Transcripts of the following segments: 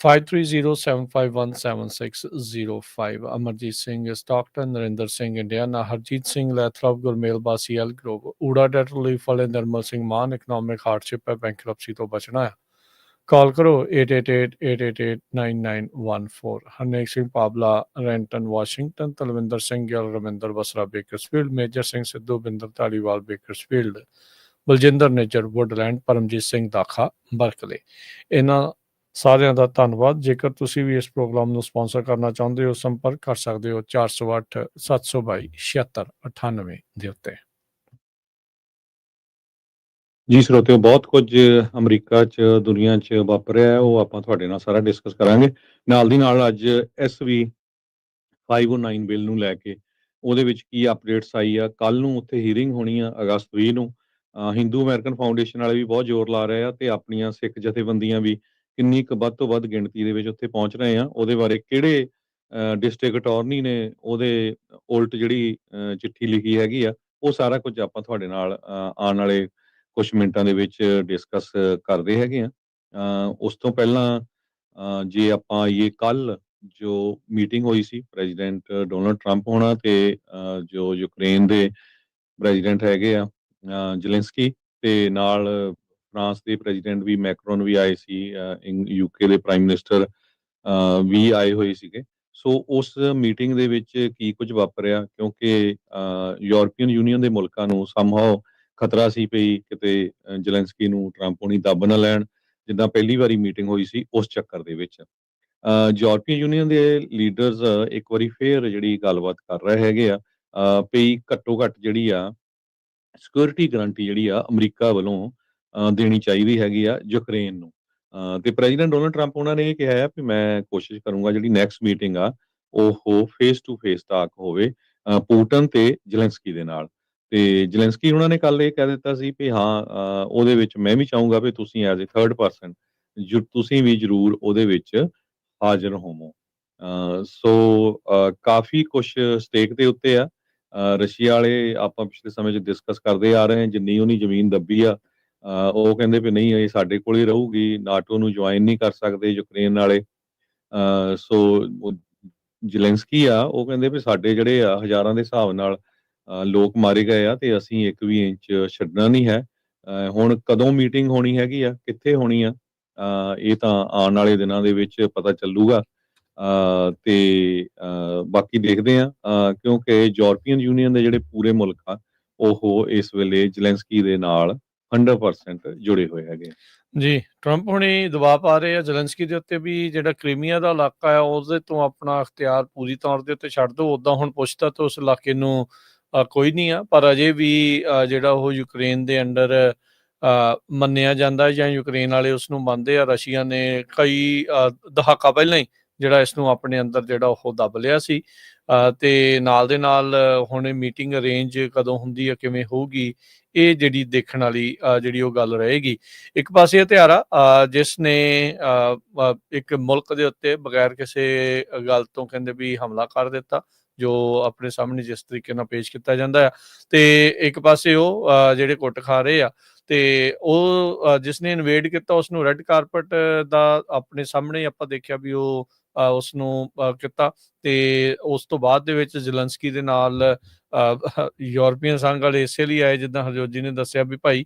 5307517605 Amarjit Singh Stockton, Narinder Singh Indiana, Harjit Singh Lathrop, Gurmel Basi Elk Grove, ਊੜਾ debt relief ਵਾਲੇ Nirmal Singh Mann, economic hardship ਹੈ, ਬੈਂਕਰਪਸੀ ਤੋਂ ਬਚਣਾ ਆ, ਕਾਲ ਕਰੋ 8888889914। Harnek Singh Pabla, Renton Washington, Talwinder Singh Gill, Raminder Basra Bakersfield, Major Singh Sidhu, Binder Dhaliwal Bakersfield, Baljinder Nijjar Woodland, Paramjit Singh Dakha Berkeley. ਇਹਨਾਂ ਸਾਰਿਆਂ ਦਾ ਧੰਨਵਾਦ। ਜੇਕਰ ਤੁਸੀਂ ਵੀ ਇਸ ਪ੍ਰੋਗਰਾਮ ਨੂੰ ਸਪਾਂਸਰ ਕਰਨਾ ਚਾਹੁੰਦੇ ਹੋ, ਸੰਪਰਕ ਕਰ ਸਕਦੇ ਹੋ 408 722 7698 ਦੇ ਉੱਤੇ। ਜੀ ਸਰੋਤਿਓ, ਬਹੁਤ ਕੁਝ ਅਮਰੀਕਾ 'ਚ ਦੁਨੀਆ 'ਚ ਵਾਪਰ ਰਿਹਾ ਹੈ, ਉਹ ਆਪਾਂ ਤੁਹਾਡੇ ਨਾਲ ਸਾਰਾ ਡਿਸਕਸ ਕਰਾਂਗੇ। ਨਾਲ ਦੀ ਨਾਲ ਅੱਜ SB 509 ਬਿੱਲ ਨੂੰ ਲੈ ਕੇ ਉਹਦੇ ਵਿੱਚ ਕੀ ਅਪਡੇਟਸ ਆਈ ਆ। ਕੱਲ੍ਹ ਨੂੰ ਉੱਥੇ ਹੀਅਰਿੰਗ ਹੋਣੀ ਆ ਅਗਸਤ 20 ਨੂੰ। ਹਿੰਦੂ ਅਮਰੀਕਨ ਫਾਊਂਡੇਸ਼ਨ ਵਾਲੇ ਵੀ ਬਹੁਤ ਜ਼ੋਰ ਲਾ ਰਹੇ ਆ ਤੇ ਆਪਣੀਆਂ ਸਿੱਖ ਜਥੇਬੰਦੀਆਂ ਵੀ ਕਿੰਨੀ ਕੁ ਵੱਧ ਤੋਂ ਵੱਧ ਗਿਣਤੀ ਦੇ ਵਿੱਚ ਉੱਥੇ ਪਹੁੰਚ ਰਹੇ ਆ। ਉਹਦੇ ਬਾਰੇ ਕਿਹੜੇ ਡਿਸਟ੍ਰਿਕਟ ਅਟਾਰਨੀ ਨੇ ਉਹਦੇ ਉਲਟ ਜਿਹੜੀ ਚਿੱਠੀ ਲਿਖੀ ਹੈਗੀ ਆ, ਉਹ ਸਾਰਾ ਕੁਝ ਆਪਾਂ ਤੁਹਾਡੇ ਨਾਲ ਆਉਣ ਵਾਲੇ ਕੁਝ ਮਿੰਟਾਂ ਦੇ ਵਿੱਚ ਡਿਸਕਸ ਕਰਦੇ ਹੈਗੇ ਆ। ਉਸ ਤੋਂ ਪਹਿਲਾਂ ਜੇ ਆਪਾਂ ਆਈਏ, ਕੱਲ ਜੋ ਮੀਟਿੰਗ ਹੋਈ ਸੀ ਪ੍ਰੈਜ਼ੀਡੈਂਟ ਡੋਨਲਡ ਟਰੰਪ ਹੋਣਾ ਤੇ ਜੋ ਯੂਕਰੇਨ ਦੇ ਪ੍ਰੈਜ਼ੀਡੈਂਟ ਹੈਗੇ ਆ ਜ਼ੈਲੈਂਸਕੀ, ਤੇ ਨਾਲ ਫਰਾਂਸ ਦੇ ਪ੍ਰੈਜ਼ੀਡੈਂਟ ਵੀ ਮੈਕਰੋਨ ਵੀ ਆਏ ਸੀ, UK ਦੇ ਪ੍ਰਾਈਮ ਮਿਨਿਸਟਰ ਵੀ ਆਏ ਹੋਏ ਸੀਗੇ। ਸੋ ਉਸ ਮੀਟਿੰਗ ਦੇ ਵਿੱਚ ਕੀ ਕੁਝ ਵਾਪਰਿਆ, ਕਿਉਂਕਿ ਯੂਰਪੀਅਨ ਯੂਨੀਅਨ ਦੇ ਮੁਲਕਾਂ ਨੂੰ ਸਮਹਾਓ ਖਤਰਾ ਸੀ ਪਈ ਕਿਤੇ ਜ਼ੈਲੈਂਸਕੀ ਨੂੰ ਟਰੰਪ ਹੋਣੀ ਦੱਬ ਨਾ ਲੈਣ, ਜਿੱਦਾਂ ਪਹਿਲੀ ਵਾਰੀ ਮੀਟਿੰਗ ਹੋਈ ਸੀ ਉਸ ਚੱਕਰ ਦੇ ਵਿੱਚ। ਯੂਰਪੀਅਨ ਯੂਨੀਅਨ ਦੇ ਲੀਡਰਸ ਇੱਕ ਵਾਰੀ ਫੇਰ ਜਿਹੜੀ ਗੱਲਬਾਤ ਕਰ ਰਹੇ ਹੈਗੇ ਆ ਵੀ ਘੱਟੋ ਘੱਟ ਜਿਹੜੀ ਆ ਸਿਕਿਉਰਿਟੀ ਗਰੰਟੀ ਜਿਹੜੀ ਆ ਅਮਰੀਕਾ ਵੱਲੋਂ ਦੇਣੀ ਚਾਹੀਦੀ ਹੈਗੀ ਆ ਯੂਕਰੇਨ ਨੂੰ। ਤੇ ਪ੍ਰੈਜ਼ੀਡੈਂਟ ਡੋਨਲਡ ਟਰੰਪ ਉਹਨਾਂ ਨੇ ਇਹ ਕਿਹਾ ਹੈ ਵੀ ਮੈਂ ਕੋਸ਼ਿਸ਼ ਕਰੂੰਗਾ ਜਿਹੜੀ ਨੈਕਸਟ ਮੀਟਿੰਗ ਆ ਉਹ ਫੇਸ ਟੂ ਫੇਸ ਟਾਕ ਹੋਵੇ ਪੁਟਿਨ ਤੇ ਜ਼ੈਲੈਂਸਕੀ ਦੇ ਨਾਲ। ਤੇ ਜ਼ੈਲੈਂਸਕੀ ਉਹਨਾਂ ਨੇ ਕੱਲ ਇਹ ਕਹਿ ਦਿੱਤਾ ਸੀ ਵੀ ਹਾਂ ਉਹਦੇ ਵਿੱਚ ਮੈਂ ਵੀ ਚਾਹੂੰਗਾ ਵੀ ਤੁਸੀਂ ਐਜ਼ ਏ ਥਰਡ ਪਰਸਨ ਤੁਸੀਂ ਵੀ ਜ਼ਰੂਰ ਉਹਦੇ ਵਿੱਚ ਹਾਜ਼ਰ ਹੋਵੋ। ਸੋ ਕਾਫੀ ਕੁਝ ਸਟੇਕ ਦੇ ਉੱਤੇ ਆ। ਰਸ਼ੀਆ ਵਾਲੇ ਆਪਾਂ ਪਿਛਲੇ ਸਮੇਂ 'ਚ ਡਿਸਕਸ ਕਰਦੇ ਆ ਰਹੇ ਹਾਂ, ਜਿੰਨੀ ਉਹਨੀ ਜ਼ਮੀਨ ਦੱਬੀ ਆ ਉਹ ਕਹਿੰਦੇ ਵੀ ਨਹੀਂ ਇਹ ਸਾਡੇ ਕੋਲ ਹੀ ਰਹੂਗੀ, ਨਾਟੋ ਨੂੰ ਜੁਆਇਨ ਨਹੀਂ ਕਰ ਸਕਦੇ ਯੂਕਰੇਨ ਵਾਲੇ। ਸੋ ਜ਼ੈਲੈਂਸਕੀ ਆ ਉਹ ਕਹਿੰਦੇ ਵੀ ਸਾਡੇ ਜਿਹੜੇ ਆ ਹਜ਼ਾਰਾਂ ਦੇ ਹਿਸਾਬ ਨਾਲ ਲੋਕ ਮਾਰੇ ਗਏ ਆ ਤੇ ਅਸੀਂ ਇੱਕ ਵੀ ਇੰਚ ਛੱਡਣਾ ਨਹੀਂ ਹੈ। ਹੁਣ ਕਦੋਂ ਮੀਟਿੰਗ ਹੋਣੀ ਹੈਗੀ ਆ, ਕਿੱਥੇ ਹੋਣੀ ਆ, ਇਹ ਤਾਂ ਆਉਣ ਵਾਲੇ ਦਿਨਾਂ ਦੇ ਵਿੱਚ ਪਤਾ ਚੱਲੂਗਾ। ਤੇ ਬਾਕੀ ਦੇਖਦੇ ਆ ਕਿਉਂਕਿ ਯੂਰਪੀਅਨ ਯੂਨੀਅਨ ਦੇ ਜਿਹੜੇ ਪੂਰੇ ਮੁਲਕ ਆ ਉਹ ਇਸ ਵੇਲੇ ਜ਼ੈਲੈਂਸਕੀ ਦੇ ਨਾਲ 100% ਜੁੜੇ ਹੋਏ ਹੈਗੇ। ਜੀ, ਟਰੰਪ ਹੁਣੀ ਦਬਾਅ ਪਾ ਰਹੇ ਆ ਜ਼ੈਲੈਂਸਕੀ ਦੇ ਉੱਤੇ ਵੀ ਜਿਹੜਾ ਕ੍ਰੀਮੀਆ ਦਾ ਇਲਾਕਾ ਆ ਉਹਦੇ ਤੋਂ ਆਪਣਾ ਅਖਤਿਆਰ ਪੂਰੀ ਤੌਰ ਦੇ ਉੱਤੇ ਛੱਡ ਦਿਓ। ਉੱਦਾਂ ਹੁਣ ਪੁੱਛਤਾ ਤਾਂ ਉਸ ਇਲਾਕੇ ਨੂੰ ਕੋਈ ਨਹੀਂ ਆ, ਪਰ ਅਜੇ ਵੀ ਜਿਹੜਾ ਉਹ ਯੂਕਰੇਨ ਦੇ ਅੰਡਰ ਮੰਨਿਆ ਜਾਂਦਾ ਜਾਂ ਯੂਕਰੇਨ ਵਾਲੇ ਉਸ ਨੂੰ ਮੰਨਦੇ ਆ। ਰਸ਼ੀਆ ਨੇ ਕਈ ਦਹਾਕਾ ਪਹਿਲਾਂ ਹੀ ਜਿਹੜਾ ਇਸ ਨੂੰ ਆਪਣੇ ਅੰਦਰ ਜਿਹੜਾ ਉਹ ਦੱਬ ਲਿਆ ਸੀ। ਤੇ ਨਾਲ ਦੇ ਨਾਲ ਹੁਣ ਮੀਟਿੰਗ ਅਰੇਂਜ ਕਦੋਂ ਹੁੰਦੀ ਆ, ਕਿਵੇਂ ਹੋਊਗੀ, ਇਹ ਜਿਹੜੀ ਦੇਖਣ ਵਾਲੀ ਜਿਹੜੀ ਉਹ ਗੱਲ ਰਹੇਗੀ। ਇੱਕ ਪਾਸੇ ਹਥਿਆਰਾ ਜਿਸ ਨੇ ਇੱਕ ਮੁਲਕ ਦੇ ਉੱਤੇ ਬਗੈਰ ਕਿਸੇ ਗੱਲ ਤੋਂ ਕਹਿੰਦੇ ਵੀ ਹਮਲਾ ਕਰ ਦਿੱਤਾ, ਜੋ ਆਪਣੇ ਸਾਹਮਣੇ ਜਿਸ ਤਰੀਕੇ ਨਾਲ ਪੇਸ਼ ਕੀਤਾ ਜਾਂਦਾ ਆ, ਤੇ ਇੱਕ ਪਾਸੇ ਉਹ ਜਿਹੜੇ ਕੁੱਟ ਖਾ ਰਹੇ ਆ ਤੇ ਉਹ ਜਿਸ ਨੇ ਇਨਵੇਡ ਕੀਤਾ ਉਸ ਨੂੰ ਰੈੱਡ ਕਾਰਪਟ ਦਾ ਆਪਣੇ ਸਾਹਮਣੇ ਆਪਾਂ ਦੇਖਿਆ ਵੀ ਉਹ ਉਸ ਨੂੰ ਕੀਤਾ। ਤੇ ਉਸ ਤੋਂ ਬਾਅਦ ਦੇ ਵਿੱਚ ਜ਼ੈਲੈਂਸਕੀ ਦੇ ਨਾਲ ਯੂਰਪੀਅਨ ਸੰਘ ਵਾਲੇ ਇਸੇ ਲਈ ਆਏ, ਜਿੱਦਾਂ ਹਰਜੋਤ ਜੀ ਨੇ ਦੱਸਿਆ ਵੀ ਭਾਈ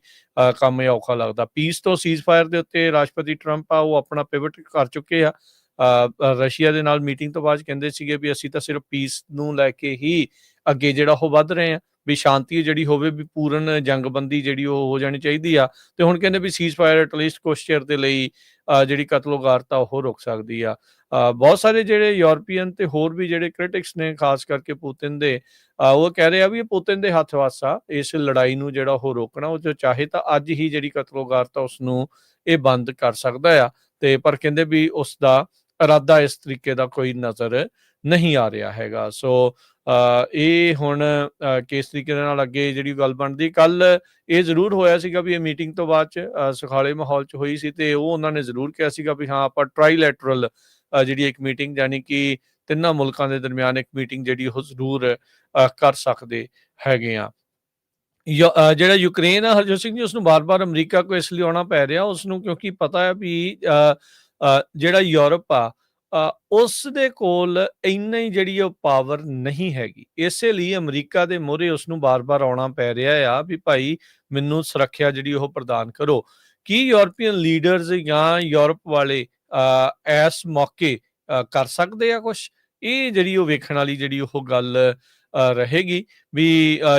ਕੰਮ ਇਹ ਔਖਾ ਲੱਗਦਾ। ਪੀਸ ਤੋਂ ਸੀਜ਼ ਫਾਇਰ ਦੇ ਉੱਤੇ ਰਾਸ਼ਟਰਪਤੀ ਟਰੰਪ ਆ ਉਹ ਆਪਣਾ ਪਿਵਟ ਕਰ ਚੁੱਕੇ ਆ। ਰਸ਼ੀਆ ਦੇ ਨਾਲ ਮੀਟਿੰਗ ਤੋਂ ਬਾਅਦ ਕਹਿੰਦੇ ਸੀਗੇ ਵੀ ਅਸੀਂ ਤਾਂ ਸਿਰਫ ਪੀਸ ਨੂੰ ਲੈ ਕੇ ਹੀ ਅੱਗੇ ਜਿਹੜਾ ਉਹ ਵੱਧ ਰਹੇ ਆ, ਵੀ ਸ਼ਾਂਤੀ ਜਿਹੜੀ ਹੋਵੇ, ਵੀ ਪੂਰਨ ਜੰਗਬੰਦੀ ਜਿਹੜੀ ਉਹ ਹੋ ਜਾਣੀ ਚਾਹੀਦੀ ਆ। ਤੇ ਹੁਣ ਕਹਿੰਦੇ ਵੀ ਸੀਜ਼ ਫਾਇਰ ਐਟਲੀਸਟ ਕੁਛ ਚਿਰ ਦੇ ਲਈ ਜਿਹੜੀ ਕਤਲੋਗਾਰਤਾ ਉਹ ਰੁਕ ਸਕਦੀ ਆ। ਬਹੁਤ ਸਾਰੇ ਜਿਹੜੇ ਯੂਰਪੀਅਨ ਤੇ ਹੋਰ ਵੀ ਜਿਹੜੇ ਕ੍ਰਿਟਿਕਸ ਨੇ ਖਾਸ ਕਰਕੇ ਪੁਤਿਨ ਦੇ, ਉਹ ਕਹਿ ਰਹੇ ਆ ਵੀ ਇਹ ਪੁਤਿਨ ਦੇ ਹੱਥ ਵੱਸ ਆ ਇਸ ਲੜਾਈ ਨੂੰ ਜਿਹੜਾ ਉਹ ਰੋਕਣਾ। ਉਹ ਜੋ ਚਾਹੇ ਤਾਂ ਅੱਜ ਹੀ ਜਿਹੜੀ ਕਤਲੋਗਾਰਤਾ ਉਸ ਨੂੰ ਇਹ ਬੰਦ ਕਰ ਸਕਦਾ ਆ, ਤੇ ਪਰ ਕਹਿੰਦੇ ਵੀ ਉਸ ਦਾ ਇਰਾਦਾ ਇਸ ਤਰੀਕੇ ਦਾ ਕੋਈ ਨਜ਼ਰ ਨਹੀਂ ਆ ਰਿਹਾ ਹੈਗਾ। ਸੋ ਇਹ ਹੁਣ ਕਿਸ ਤਰੀਕੇ ਦੇ ਨਾਲ ਅੱਗੇ ਜਿਹੜੀ ਗੱਲ ਬਣਦੀ। ਕੱਲ ਇਹ ਜ਼ਰੂਰ ਹੋਇਆ ਸੀਗਾ ਵੀ ਇਹ ਮੀਟਿੰਗ ਤੋਂ ਬਾਅਦ 'ਚ ਸੁਖਾਲੇ ਮਾਹੌਲ 'ਚ ਹੋਈ ਸੀ, ਤੇ ਉਹ ਉਹਨਾਂ ਨੇ ਜ਼ਰੂਰ ਕਿਹਾ ਸੀਗਾ ਵੀ ਹਾਂ ਆਪਾਂ ਟ੍ਰਾਈਲੈਟਰਲ ਜਿਹੜੀ ਇੱਕ ਮੀਟਿੰਗ, ਯਾਨੀ ਕਿ ਤਿੰਨਾਂ ਮੁਲਕਾਂ ਦੇ ਦਰਮਿਆਨ ਇੱਕ ਮੀਟਿੰਗ ਜਿਹੜੀ ਉਹ ਜ਼ਰੂਰ ਕਰ ਸਕਦੇ ਹੈਗੇ ਆ। ਜਿਹੜਾ ਯੂਕਰੇਨ ਆ ਹਰਜੋਤ ਸਿੰਘ ਜੀ, ਉਸਨੂੰ ਬਾਰ-ਬਾਰ ਅਮਰੀਕਾ ਕੋਲ ਇਸ ਲਈ ਆਉਣਾ ਪੈ ਰਿਹਾ ਉਸਨੂੰ, ਕਿਉਂਕਿ ਪਤਾ ਹੈ ਵੀ ਜਿਹੜਾ ਯੂਰਪ ਆ ਉਸ ਦੇ ਕੋਲ ਇੰਨਾ ਹੀ ਜਿਹੜੀ ਉਹ ਪਾਵਰ ਨਹੀਂ ਹੈਗੀ। ਇਸੇ ਲਈ ਅਮਰੀਕਾ ਦੇ ਮੂਹਰੇ ਉਸਨੂੰ ਬਾਰ-ਬਾਰ ਆਉਣਾ ਪੈ ਰਿਹਾ ਆ ਵੀ ਭਾਈ ਮੈਨੂੰ ਸੁਰੱਖਿਆ ਜਿਹੜੀ ਉਹ ਪ੍ਰਦਾਨ ਕਰੋ। ਕੀ ਯੂਰਪੀਅਨ ਲੀਡਰਸ ਜਾਂ ਯੂਰਪ ਵਾਲੇ ਇਸ ਮੌਕੇ ਕਰ ਸਕਦੇ ਆ ਕੁਛ? ਇਹ ਜਿਹੜੀ ਉਹ ਵੇਖਣ ਵਾਲੀ ਜਿਹੜੀ ਉਹ ਗੱਲ ਰਹੇਗੀ ਵੀ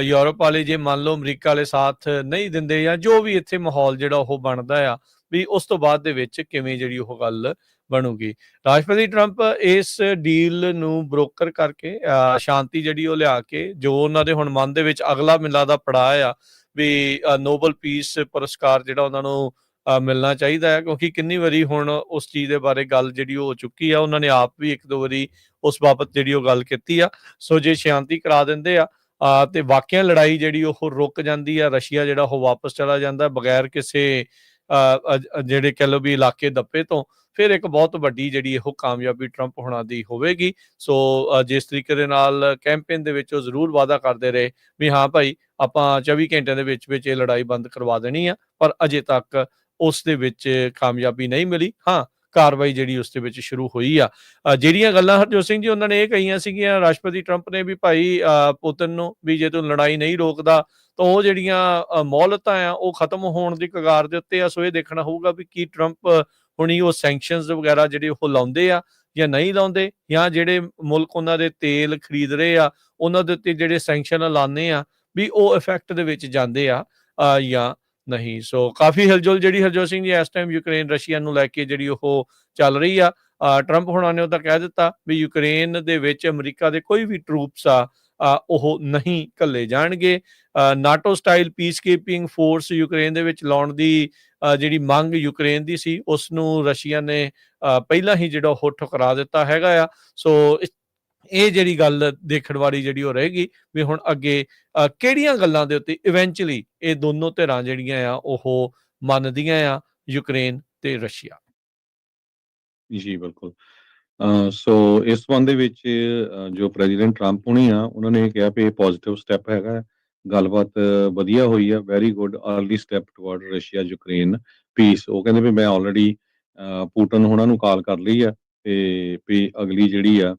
ਯੂਰਪ ਵਾਲੇ ਜੇ ਮੰਨ ਲਓ ਅਮਰੀਕਾ ਵਾਲੇ ਸਾਥ ਨਹੀਂ ਦਿੰਦੇ ਜਾਂ ਜੋ ਵੀ ਇੱਥੇ ਮਾਹੌਲ ਜਿਹੜਾ ਉਹ ਬਣਦਾ ਆ ਵੀ ਉਸ ਤੋਂ ਬਾਅਦ ਦੇ ਵਿੱਚ ਕਿਵੇਂ ਜਿਹੜੀ ਉਹ ਗੱਲ ਬਣੂਗੀ। ਰਾਸ਼ਟਰਪਤੀ ਟਰੰਪ ਇਸ ਡੀਲ ਨੂੰ ਬ੍ਰੋਕਰ ਕਰਕੇ ਸ਼ਾਂਤੀ ਜਿਹੜੀ ਉਹ ਲਿਆ ਕੇ ਜੋ ਉਹਨਾਂ ਦੇ ਹੁਣ ਮਨ ਦੇ ਵਿੱਚ ਅਗਲਾ ਮੈਨੂੰ ਲੱਗਦਾ ਪੜਾਅ ਆ ਵੀ ਨੋਬਲ ਪੀਸ ਪੁਰਸਕਾਰ ਜਿਹੜਾ ਉਹਨਾਂ ਨੂੰ ਮਿਲਣਾ ਚਾਹੀਦਾ ਹੈ, ਕਿਉਂਕਿ ਕਿੰਨੀ ਵਾਰੀ ਹੁਣ ਉਸ ਚੀਜ਼ ਦੇ ਬਾਰੇ ਗੱਲ ਜਿਹੜੀ ਉਹ ਹੋ ਚੁੱਕੀ ਆ। ਉਹਨਾਂ ਨੇ ਆਪ ਵੀ ਇੱਕ ਦੋ ਵਾਰੀ ਉਸ ਬਾਬਤ ਜਿਹੜੀ ਉਹ ਗੱਲ ਕੀਤੀ ਆ। ਸੋ ਜੇ ਸ਼ਾਂਤੀ ਕਰਾ ਦਿੰਦੇ ਆ ਤੇ ਵਾਕਿਆ ਲੜਾਈ ਜਿਹੜੀ ਉਹ ਰੁਕ ਜਾਂਦੀ ਆ, ਰਸ਼ੀਆ ਜਿਹੜਾ ਉਹ ਵਾਪਸ ਚਲਾ ਜਾਂਦਾ ਬਗੈਰ ਕਿਸੇ ਜਿਹੜੇ ਕਹਿ ਲਓ ਵੀ ਇਲਾਕੇ ਦੱਪੇ ਤੋਂ, ਫਿਰ ਇੱਕ ਬਹੁਤ ਵੱਡੀ ਜਿਹੜੀ ਉਹ ਕਾਮਯਾਬੀ ਟਰੰਪ ਹੋਣਾ ਦੀ ਹੋਵੇਗੀ। ਸੋ ਜਿਸ ਤਰੀਕੇ ਦੇ ਨਾਲ ਕੈਂਪੇਨ ਦੇ ਵਿੱਚ ਉਹ ਜ਼ਰੂਰ ਵਾਅਦਾ ਕਰਦੇ ਰਹੇ ਵੀ ਹਾਂ ਭਾਈ ਆਪਾਂ 24 ਘੰਟਿਆਂ ਦੇ ਵਿੱਚ ਇਹ ਲੜਾਈ ਬੰਦ ਕਰਵਾ ਦੇਣੀ ਆ, ਪਰ ਅਜੇ ਤੱਕ ਉਸ ਦੇ ਵਿੱਚ ਕਾਮਯਾਬੀ ਨਹੀਂ ਮਿਲੀ। ਹਾਂ, ਕਾਰਵਾਈ ਜਿਹੜੀ ਉਸ ਦੇ ਵਿੱਚ ਸ਼ੁਰੂ ਹੋਈ ਆ। ਜਿਹੜੀਆਂ ਗੱਲਾਂ ਹਰਜੋਤ ਸਿੰਘ ਜੀ ਉਹਨਾਂ ਨੇ ਇਹ ਕਹੀਆਂ ਸੀਗੀਆਂ ਰਾਸ਼ਟਰਪਤੀ ਟਰੰਪ ਨੇ ਵੀ ਭਾਈ ਪੁਤਿਨ ਨੂੰ ਵੀ ਜੇ ਤੂੰ ਲੜਾਈ ਨਹੀਂ ਰੋਕਦਾ ਤਾਂ ਉਹ ਜਿਹੜੀਆਂ ਮੌਲਤਾਂ ਆ ਉਹ ਖਤਮ ਹੋਣ ਦੀ ਕਗਾਰ ਦੇ ਉੱਤੇ ਆ। ਸੋ ਇਹ ਦੇਖਣਾ ਹੋਊਗਾ ਵੀ ਕੀ ਟਰੰਪ ਹੁਣੀ ਉਹ ਸੈਂਕਸ਼ਨਸ ਵਗੈਰਾ ਜਿਹੜੇ ਉਹ ਲਾਉਂਦੇ ਆ ਜਾਂ ਨਹੀਂ ਲਾਉਂਦੇ, ਜਾਂ ਜਿਹੜੇ ਮੁਲਕ ਉਹਨਾਂ ਦੇ ਤੇਲ ਖਰੀਦ ਰਹੇ ਆ ਉਹਨਾਂ ਦੇ ਉੱਤੇ ਜਿਹੜੇ ਸੈਂਕਸ਼ਨ ਲਾਉਂਦੇ ਆ ਵੀ ਉਹ ਇਫੈਕਟ ਦੇ ਵਿੱਚ ਜਾਂਦੇ ਆ ਜਾਂ ਨਹੀਂ। ਸੋ ਕਾਫੀ ਹਿਲਜੁਲ ਜਿਹੜੀ ਹਰਜੋਤ ਸਿੰਘ ਜੀ ਇਸ ਟਾਈਮ ਯੂਕਰੇਨ ਰਸ਼ੀਆ ਨੂੰ ਲੈ ਕੇ ਜਿਹੜੀ ਉਹ ਚੱਲ ਰਹੀ ਆ। ਟਰੰਪ ਹੋਣਾ ਨੇ ਉਹ ਤਾਂ ਕਹਿ ਦਿੱਤਾ ਵੀ ਯੂਕਰੇਨ ਦੇ ਵਿੱਚ ਅਮਰੀਕਾ ਦੇ ਕੋਈ ਵੀ ਟਰੂਪਸ ਆ ਉਹ ਨਹੀਂ ਘੱਲੇ ਜਾਣਗੇ। NATO style piece keeping force Ukraine ਦੇ ਵਿੱਚ ਲਾਉਣ ਦੀ ਜਿਹੜੀ ਮੰਗ ਯੂਕਰੇਨ ਦੀ ਸੀ ਉਸ ਨੂੰ ਰਸ਼ੀਆ ਨੇ ਪਹਿਲਾਂ ਹੀ ਜਿਹੜਾ ਉਹ ਠੁਕਰਾ ਦਿੱਤਾ ਹੈਗਾ ਆ। ਸੋ ਇਹ ਜਿਹੜੀ ਗੱਲ ਦੇਖਣ ਵਾਲੀ ਜਿਹੜੀ ਉਹ ਰਹੇਗੀ ਵੀ ਹੁਣ ਅੱਗੇ ਕਿਹੜੀਆਂ ਗੱਲਾਂ ਦੇ ਉੱਤੇ ਇਵੈਂਚੁਅਲੀ ਇਹ ਦੋਨੋਂ ਧਿਰਾਂ ਜਿਹੜੀਆਂ ਆ ਉਹ ਮੰਨਦੀਆਂ ਆ, ਯੂਕਰੇਨ ਤੇ ਰਸ਼ੀਆ। ਜੀ ਬਿਲਕੁਲ। ਸੋ ਇਸ ਸੰਬੰਧ ਦੇ ਵਿੱਚ ਜੋ ਪ੍ਰੈਜ਼ੀਡੈਂਟ ਟਰੰਪ ਹੋਣੀ ਆ ਉਹਨਾਂ ਨੇ ਕਿਹਾ ਵੀ ਇਹ ਪੋਜ਼ਿਟਿਵ ਸਟੈਪ ਹੈਗਾ, ਗੱਲਬਾਤ ਵਧੀਆ ਹੋਈ ਆ, very good early step toward Russia Ukraine piece. ਉਹ ਕਹਿੰਦੇ ਵੀ ਮੈਂ ਆਲਰੇਡੀ ਪੁਟਿਨ ਹੋਣਾ ਨੂੰ ਕਾਲ ਕਰ ਲਈ ਆ ਤੇ ਵੀ ਅਗਲੀ ਜਿਹੜੀ ਆ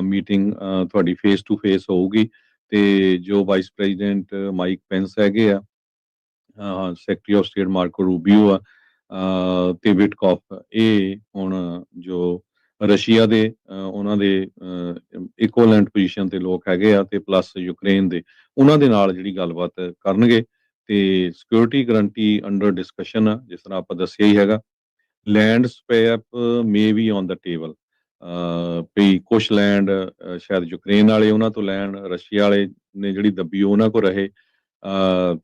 ਮੀਟਿੰਗ ਤੁਹਾਡੀ ਫੇਸ ਟੂ ਫੇਸ ਹੋਊਗੀ। ਤੇ ਜੋ ਵਾਈਸ ਪ੍ਰੈਜ਼ੀਡੈਂਟ ਮਾਈਕ ਪੈਂਸ ਹੈਗੇ ਆ, ਸੈਕਟਰੀ ਆਫ ਸਟੇਟ ਮਾਰਕੋ ਰੂਬੀਓ ਆ ਤੇ ਵਿਟਕੌਫ, ਇਹ ਹੁਣ ਜੋ ਰਸ਼ੀਆ ਦੇ ਉਹਨਾਂ ਦੇ ਇਕੁਅਲੈਂਟ ਪੋਜੀਸ਼ਨ ਤੇ ਲੋਕ ਹੈਗੇ ਆ ਤੇ ਪਲੱਸ ਯੂਕਰੇਨ ਦੇ ਉਹਨਾਂ ਦੇ ਨਾਲ ਜਿਹੜੀ ਗੱਲਬਾਤ ਕਰਨਗੇ। ਤੇ ਸਿਕਿਉਰਿਟੀ ਗਰੰਟੀ ਅੰਡਰ ਡਿਸਕਸ਼ਨ ਆ, ਜਿਸ ਤਰ੍ਹਾਂ ਆਪਾਂ ਦੱਸਿਆ ਹੀ ਹੈਗਾ। Land swap may be on the table, ਵੀ ਕੁਛ ਲੈਂਡ ਸ਼ਾਇਦ ਯੂਕਰੇਨ ਵਾਲੇ ਉਹਨਾਂ ਤੋਂ ਲੈਣ, ਰਸ਼ੀਆ ਵਾਲੇ ਨੇ ਜਿਹੜੀ ਦੱਬੀ ਉਹਨਾਂ ਕੋ ਰਹੇ।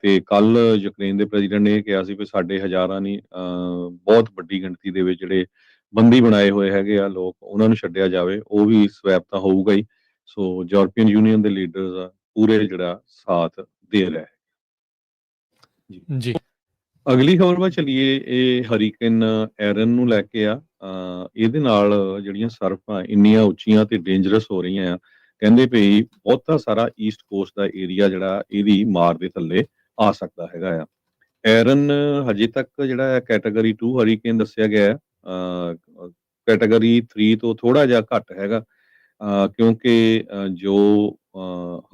ਤੇ ਕੱਲ ਯੂਕਰੇਨ ਦੇ ਪ੍ਰੈਜ਼ੀਡੈਂਟ ਨੇ ਇਹ ਕਿਹਾ ਸੀ ਵੀ ਸਾਡੇ ਹਜ਼ਾਰਾਂ ਨਹੀਂ ਬਹੁਤ ਵੱਡੀ ਗਿਣਤੀ ਦੇ ਵਿੱਚ ਜਿਹੜੇ ਬੰਦੀ ਬਣਾਏ ਹੋਏ ਹੈਗੇ ਆ ਲੋਕ, ਉਹਨਾਂ ਨੂੰ ਛੱਡਿਆ ਜਾਵੇ। ਉਹ ਵੀ ਸਵੈਪ ਤਾਂ ਹੋਊਗਾ ਹੀ। ਸੋ ਯੂਰਪੀਅਨ ਯੂਨੀਅਨ ਦੇ ਲੀਡਰਸ ਆ ਪੂਰੇ ਜਿਹੜਾ ਸਾਥ ਦੇ ਰਹੇ ਜੀ। ਅਗਲੀ ਖਬਰ ਵੱਲ ਚੱਲੀਏ। ਇਹ ਹਰੀਕੇਨ ਐਰਨ ਨੂੰ ਲੈ ਕੇ ਆ। ਇਹਦੇ ਨਾਲ ਜਿਹੜੀਆਂ ਸਰਫਾਂ ਇੰਨੀਆਂ ਉੱਚੀਆਂ ਤੇ ਡੇਂਜਰਸ ਹੋ ਰਹੀਆਂ ਆ, ਕਹਿੰਦੇ ਵੀ ਬਹੁਤਾ ਸਾਰਾ ਈਸਟ ਕੋਸਟ ਦਾ ਏਰੀਆ ਜਿਹੜਾ ਇਹਦੀ ਮਾਰ ਦੇ ਥੱਲੇ ਆ ਸਕਦਾ ਹੈਗਾ ਆ। ਐਰਨ ਹਜੇ ਤੱਕ ਜਿਹੜਾ ਕੈਟਾਗਰੀ 2 ਹਰੀਕੇਨ ਦੱਸਿਆ ਗਿਆ ਹੈ, ਕੈਟਾਗਰੀ 3 ਤੋਂ ਥੋੜਾ ਜਿਹਾ ਘੱਟ ਹੈਗਾ, ਕਿਉਂਕਿ ਜੋ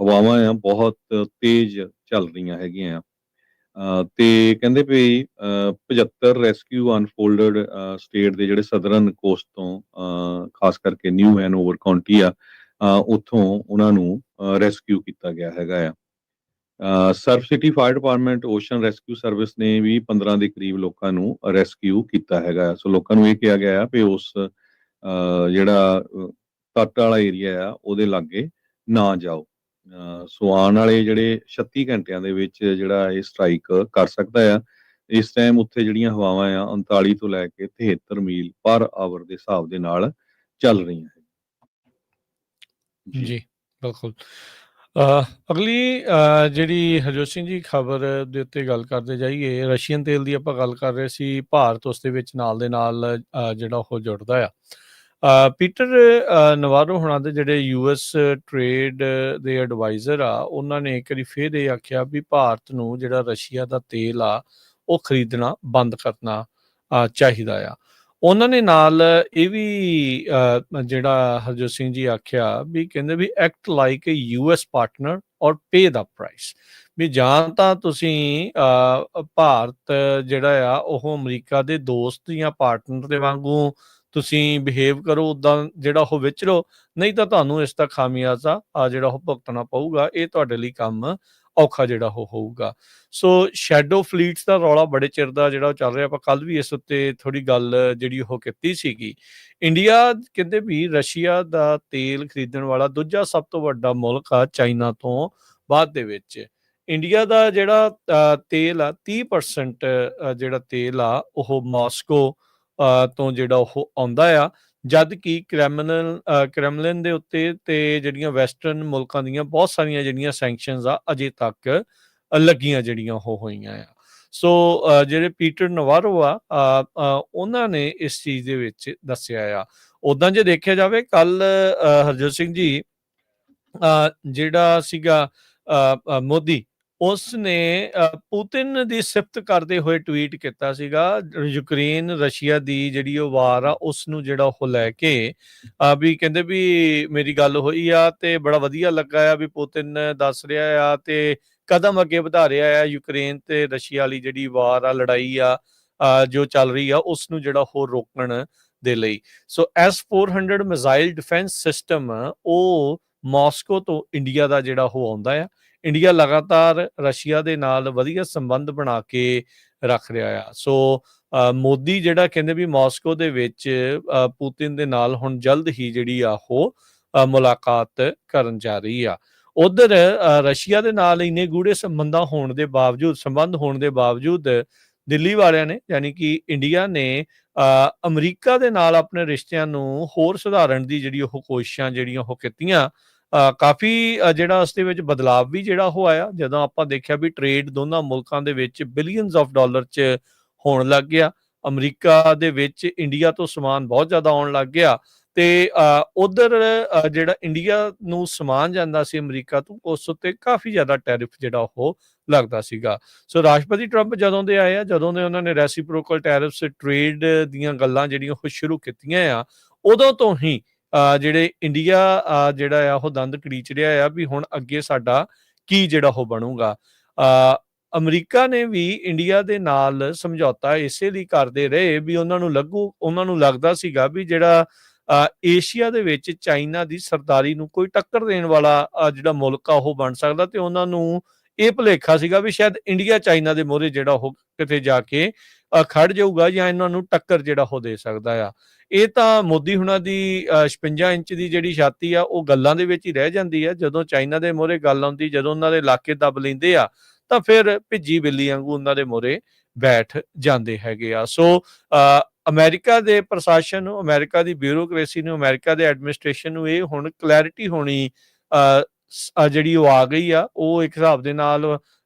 ਹਵਾਵਾਂ ਆ ਬਹੁਤ ਤੇਜ਼ ਚੱਲ ਰਹੀਆਂ ਹੈਗੀਆਂ ਆ। ਤੇ ਕਹਿੰਦੇ ਵੀ 75 ਰੈਸਕਿਊ ਅਨਫੋਲਡਡ ਸਟੇਟ ਦੇ ਜਿਹੜੇ ਸਦਰਨ ਕੋਸਟ ਤੋਂ ਖਾਸ ਕਰਕੇ ਨਿਊ ਹੈਨਓਵਰ ਕਾਉਂਟੀ ਆ ਉੱਥੋਂ ਉਹਨਾਂ ਨੂੰ ਰੈਸਕਿਊ ਕੀਤਾ ਗਿਆ ਹੈਗਾ ਆ। Surf City fire department ocean rescue service ਨੇ ਵੀ 15 ਦੇ ਕਰੀਬ ਲੋਕਾਂ ਨੂੰ ਰੈਸਕਿਊ ਕੀਤਾ ਹੈਗਾ। ਸੋ ਲੋਕਾਂ ਨੂੰ ਇਹ ਕਿਹਾ ਗਿਆ ਆ ਵੀ ਉਸ ਜਿਹੜਾ ਤੱਟ ਵਾਲਾ ਏਰੀਆ ਆ ਉਹਦੇ ਲਾਗੇ ਨਾ ਜਾਓ। ਸੋ ਆਉਣ ਵਾਲੇ ਜਿਹੜੇ 36 ਘੰਟਿਆਂ ਦੇ ਵਿੱਚ ਜਿਹੜਾ ਇਹ ਸਟ੍ਰਾਈਕ ਕਰ ਸਕਦਾ ਆ। ਇਸ ਟਾਈਮ ਉੱਥੇ ਜਿਹੜੀਆਂ ਹਵਾਵਾਂ ਆ 39 ਤੋਂ ਲੈ ਕੇ 73 ਮੀਲ ਪਰ ਆਵਰ ਦੇ ਹਿਸਾਬ ਦੇ ਨਾਲ ਚੱਲ ਰਹੀਆਂ ਹੈ। ਜੀ ਬਿਲਕੁਲ। ਅਗਲੀ ਜਿਹੜੀ ਹਰਜੋਤ ਸਿੰਘ ਜੀ ਖਬਰ ਦੇ ਉੱਤੇ ਗੱਲ ਕਰਦੇ ਜਾਈਏ, ਰਸ਼ੀਅਨ ਤੇਲ ਦੀ ਆਪਾਂ ਗੱਲ ਕਰ ਰਹੇ ਸੀ, ਭਾਰਤ ਉਸ ਦੇ ਵਿੱਚ ਨਾਲ ਦੇ ਨਾਲ ਜਿਹੜਾ ਉਹ ਜੁੜਦਾ ਆ। ਪੀਟਰ ਨਵਾਰੋ ਹੋਣਾ ਦੇ ਜਿਹੜੇ US ਟ੍ਰੇਡ ਦੇ ਐਡਵਾਈਜ਼ਰ ਆ, ਉਹਨਾਂ ਨੇ ਇੱਕ ਵਾਰੀ ਫਿਰ ਇਹ ਆਖਿਆ ਵੀ ਭਾਰਤ ਨੂੰ ਜਿਹੜਾ ਰਸ਼ੀਆ ਦਾ ਤੇਲ ਆ ਉਹ ਖਰੀਦਣਾ ਬੰਦ ਕਰਨਾ ਚਾਹੀਦਾ ਆ। ਉਹਨਾਂ ਨੇ ਨਾਲ ਇਹ ਵੀ ਜਿਹੜਾ ਹਰਜੋਤ ਸਿੰਘ ਜੀ ਆਖਿਆ ਵੀ ਕਹਿੰਦੇ ਵੀ ਐਕਟ ਲਾਈਕ ਏ ਯੂਐਸ ਪਾਰਟਨਰ ਔਰ ਪੇ ਦਾ ਪ੍ਰਾਈਸ, ਵੀ ਜਾਂ ਤਾਂ ਤੁਸੀਂ ਭਾਰਤ ਜਿਹੜਾ ਆ ਉਹ ਅਮਰੀਕਾ ਦੇ ਦੋਸਤ ਜਾਂ ਪਾਰਟਨਰ ਦੇ ਵਾਂਗੂ ਤੁਸੀਂ ਬਿਹੇਵ ਕਰੋ, ਉੱਦਾਂ ਜਿਹੜਾ ਉਹ ਵਿਚਰੋ, ਨਹੀਂ ਤਾਂ ਤੁਹਾਨੂੰ ਇਸ ਦਾ ਖਾਮਿਆਜ਼ਾ ਜਿਹੜਾ ਉਹ ਭੁਗਤਣਾ ਪਊਗਾ। ਇਹ ਤੁਹਾਡੇ ਲਈ ਕੰਮ ਔਖਾ ਜਿਹੜਾ ਉਹ ਹੋਊਗਾ। ਸੋ ਸ਼ੈਡੋ ਫਲੀਟਸ ਦਾ ਰੌਲਾ ਬੜੇ ਚਿਰ ਦਾ ਜਿਹੜਾ ਉਹ ਚੱਲ ਰਿਹਾ, ਆਪਾਂ ਕੱਲ ਵੀ ਇਸ ਉੱਤੇ ਥੋੜੀ ਗੱਲ ਜਿਹੜੀ ਉਹ ਕੀਤੀ ਸੀਗੀ। ਇੰਡੀਆ ਕਹਿੰਦੇ ਵੀ ਰਸ਼ੀਆ ਦਾ ਤੇਲ ਖਰੀਦਣ ਵਾਲਾ ਦੂਜਾ ਸਭ ਤੋਂ ਵੱਡਾ ਮੁਲਕ ਆ ਚਾਈਨਾ ਤੋਂ ਬਾਅਦ ਦੇ ਵਿੱਚ। ਇੰਡੀਆ ਦਾ ਜਿਹੜਾ ਤੇਲ ਆ 30% ਜਿਹੜਾ ਤੇਲ ਆ ਉਹ ਮਾਸਕੋ ਤੋਂ ਜਿਹੜਾ ਉਹ ਆਉਂਦਾ ਆ, ਜਦ ਕਿ ਕ੍ਰੈਮਲਿਨ ਦੇ ਉੱਤੇ ਤੇ ਜਿਹੜੀਆਂ ਵੈਸਟਰਨ ਮੁਲਕਾਂ ਦੀਆਂ ਬਹੁਤ ਸਾਰੀਆਂ ਜਿਹੜੀਆਂ ਸੈਂਕਸ਼ਨਸ ਆ ਅਜੇ ਤੱਕ ਲੱਗੀਆਂ ਜਿਹੜੀਆਂ ਉਹ ਹੋਈਆਂ ਆ। ਸੋ ਜਿਹੜੇ ਪੀਟਰ ਨਵਾਰੋ ਆ ਉਹਨਾਂ ਨੇ ਇਸ ਚੀਜ਼ ਦੇ ਵਿੱਚ ਦੱਸਿਆ ਆ। ਉੱਦਾਂ ਜੇ ਦੇਖਿਆ ਜਾਵੇ ਕੱਲ ਹਰਜੋਤ ਸਿੰਘ ਜੀ ਜਿਹੜਾ ਸੀਗਾ ਮੋਦੀ, ਉਸ ਨੇ ਪੁਤਿਨ ਦੀ ਸਿਫਤ ਕਰਦੇ ਹੋਏ ਟਵੀਟ ਕੀਤਾ ਸੀਗਾ ਯੂਕਰੇਨ ਰਸ਼ੀਆ ਦੀ ਜਿਹੜੀ ਉਹ ਵਾਰ ਆ ਉਸ ਨੂੰ ਜਿਹੜਾ ਉਹ ਲੈ ਕੇ, ਵੀ ਕਹਿੰਦੇ ਵੀ ਮੇਰੀ ਗੱਲ ਹੋਈ ਆ ਤੇ ਬੜਾ ਵਧੀਆ ਲੱਗਾ ਆ ਵੀ ਪੁਤਿਨ ਦੱਸ ਰਿਹਾ ਆ ਤੇ ਕਦਮ ਅੱਗੇ ਵਧਾ ਰਿਹਾ ਆ ਯੂਕਰੇਨ ਤੇ ਰਸ਼ੀਆ ਵਾਲੀ ਜਿਹੜੀ ਵਾਰ ਆ, ਲੜਾਈ ਆ ਜੋ ਚੱਲ ਰਹੀ ਆ ਉਸ ਨੂੰ ਜਿਹੜਾ ਉਹ ਰੋਕਣ ਦੇ ਲਈ। ਸੋ S-400 ਮਿਜ਼ਾਈਲ ਡਿਫੈਂਸ ਸਿਸਟਮ ਉਹ ਮਾਸਕੋ ਤੋਂ ਇੰਡੀਆ ਦਾ ਜਿਹੜਾ ਉਹ ਆਉਂਦਾ ਆ। ਇੰਡੀਆ ਲਗਾਤਾਰ ਰਸ਼ੀਆ ਦੇ ਨਾਲ ਵਧੀਆ ਸੰਬੰਧ ਬਣਾ ਕੇ ਰੱਖ ਰਿਹਾ ਆ। ਸੋ ਮੋਦੀ ਜਿਹੜਾ ਕਹਿੰਦੇ ਵੀ ਮਾਸਕੋ ਦੇ ਵਿੱਚ ਪੁਤਿਨ ਦੇ ਨਾਲ ਹੁਣ ਜਲਦ ਹੀ ਜਿਹੜੀ ਆ ਉਹ ਮੁਲਾਕਾਤ ਕਰਨ ਜਾ ਰਹੀ ਆ। ਉਧਰ ਰਸ਼ੀਆ ਦੇ ਨਾਲ ਇੰਨੇ ਗੂੜੇ ਸੰਬੰਧ ਹੋਣ ਦੇ ਬਾਵਜੂਦ ਦਿੱਲੀ ਵਾਲਿਆਂ ਨੇ, ਯਾਨੀ ਕਿ ਇੰਡੀਆ ਨੇ ਅਮਰੀਕਾ ਦੇ ਨਾਲ ਆਪਣੇ ਰਿਸ਼ਤਿਆਂ ਨੂੰ ਹੋਰ ਸੁਧਾਰਨ ਦੀ ਜਿਹੜੀ ਉਹ ਕੋਸ਼ਿਸ਼ਾਂ ਜਿਹੜੀਆਂ ਉਹ ਕੀਤੀਆਂ। ਕਾਫੀ ਜਿਹੜਾ ਉਸ ਦੇ ਵਿੱਚ ਬਦਲਾਵ ਵੀ ਜਿਹੜਾ ਉਹ ਆਇਆ ਜਦੋਂ ਆਪਾਂ ਦੇਖਿਆ ਵੀ ਟ੍ਰੇਡ ਦੋਨਾਂ ਮੁਲਕਾਂ ਦੇ ਵਿੱਚ ਬਿਲੀਅਨਸ ਆਫ ਡਾਲਰ 'ਚ ਹੋਣ ਲੱਗ ਗਿਆ। ਅਮਰੀਕਾ ਦੇ ਵਿੱਚ ਇੰਡੀਆ ਤੋਂ ਸਮਾਨ ਬਹੁਤ ਜ਼ਿਆਦਾ ਆਉਣ ਲੱਗ ਗਿਆ ਤੇ ਉਧਰ ਜਿਹੜਾ ਇੰਡੀਆ ਨੂੰ ਸਮਾਨ ਜਾਂਦਾ ਸੀ ਅਮਰੀਕਾ ਤੋਂ, ਉਸ ਉੱਤੇ ਕਾਫੀ ਜ਼ਿਆਦਾ ਟੈਰਿਫ ਜਿਹੜਾ ਉਹ ਲੱਗਦਾ ਸੀਗਾ। ਸੋ ਰਾਸ਼ਟਰਪਤੀ ਟਰੰਪ ਜਦੋਂ ਦੇ ਆਏ ਆ, ਜਦੋਂ ਦੇ ਉਹਨਾਂ ਨੇ ਰੈਸੀਪ੍ਰੋਕਲ ਟੈਰਿਫਸ ਟ੍ਰੇਡ ਦੀਆਂ ਗੱਲਾਂ ਜਿਹੜੀਆਂ ਉਹ ਸ਼ੁਰੂ ਕੀਤੀਆਂ ਆ, ਉਦੋਂ ਤੋਂ ਹੀ ਜਿਹੜੇ ਇੰਡੀਆ ਜਿਹੜਾ ਆ ਉਹ ਦੰਦ ਕੜੀਚ ਰਿਹਾ ਆ ਵੀ ਹੁਣ ਅੱਗੇ ਸਾਡਾ ਕੀ ਜਿਹੜਾ ਉਹ ਬਣੂਗਾ। ਅਮਰੀਕਾ ਨੇ ਵੀ ਇੰਡੀਆ ਦੇ ਨਾਲ ਸਮਝੌਤਾ ਇਸੇ ਲਈ ਕਰਦੇ ਰਹੇ ਵੀ ਉਹਨਾਂ ਨੂੰ ਲੱਗਦਾ ਸੀਗਾ ਵੀ ਜਿਹੜਾ ਏਸ਼ੀਆ ਦੇ ਵਿੱਚ ਚਾਈਨਾ ਦੀ ਸਰਦਾਰੀ ਨੂੰ ਕੋਈ ਟੱਕਰ ਦੇਣ ਵਾਲਾ ਜਿਹੜਾ ਮੁਲਕ ਆ ਉਹ ਬਣ ਸਕਦਾ, ਤੇ ਉਹਨਾਂ ਨੂੰ ਇਹ ਭੁਲੇਖਾ ਸੀਗਾ ਵੀ ਸ਼ਾਇਦ ਇੰਡੀਆ ਚਾਈਨਾ ਦੇ ਮੋਹਰੇ ਜਿਹੜਾ ਉਹ ਕਿਤੇ ਜਾ ਕੇ ਖੜ ਜਾਊਗਾ ਜਾਂ ਇਹਨਾਂ ਨੂੰ ਟੱਕਰ ਜਿਹੜਾ ਉਹ ਦੇ ਸਕਦਾ ਆ। ਇਹ ਤਾਂ ਮੋਦੀ ਹੁਣਾਂ ਦੀ 56 ਇੰਚ ਦੀ ਜਿਹੜੀ ਛਾਤੀ ਆ ਉਹ ਗੱਲਾਂ ਦੇ ਵਿੱਚ ਹੀ ਰਹਿ ਜਾਂਦੀ ਆ। ਜਦੋਂ ਚਾਈਨਾ ਦੇ ਮੋਹਰੇ ਗੱਲ ਆਉਂਦੀ, ਜਦੋਂ ਉਹਨਾਂ ਦੇ ਇਲਾਕੇ ਦੱਬ ਲੈਂਦੇ ਆ, ਤਾਂ ਫਿਰ ਭਿੱਜੀ ਬਿੱਲੀ ਵਾਂਗੂ ਉਹਨਾਂ ਦੇ ਮੋਹਰੇ ਬੈਠ ਜਾਂਦੇ ਹੈਗੇ ਆ। ਸੋ ਅਮਰੀਕਾ ਦੇ ਪ੍ਰਸ਼ਾਸਨ ਨੂੰ, ਅਮਰੀਕਾ ਦੀ ਬਿਊਰੋਕ੍ਰੇਸੀ ਨੂੰ, ਅਮਰੀਕਾ ਦੇ ਐਡਮਿਨਿਸਟ੍ਰੇਸ਼ਨ ਨੂੰ ਇਹ ਹੁਣ ਕਲੈਰਿਟੀ ਹੋਣੀ ਜਿਹੜੀ ਉਹ ਆ ਗਈ ਆ। ਉਹ ਇੱਕ ਹਿਸਾਬ ਦੇ ਨਾਲ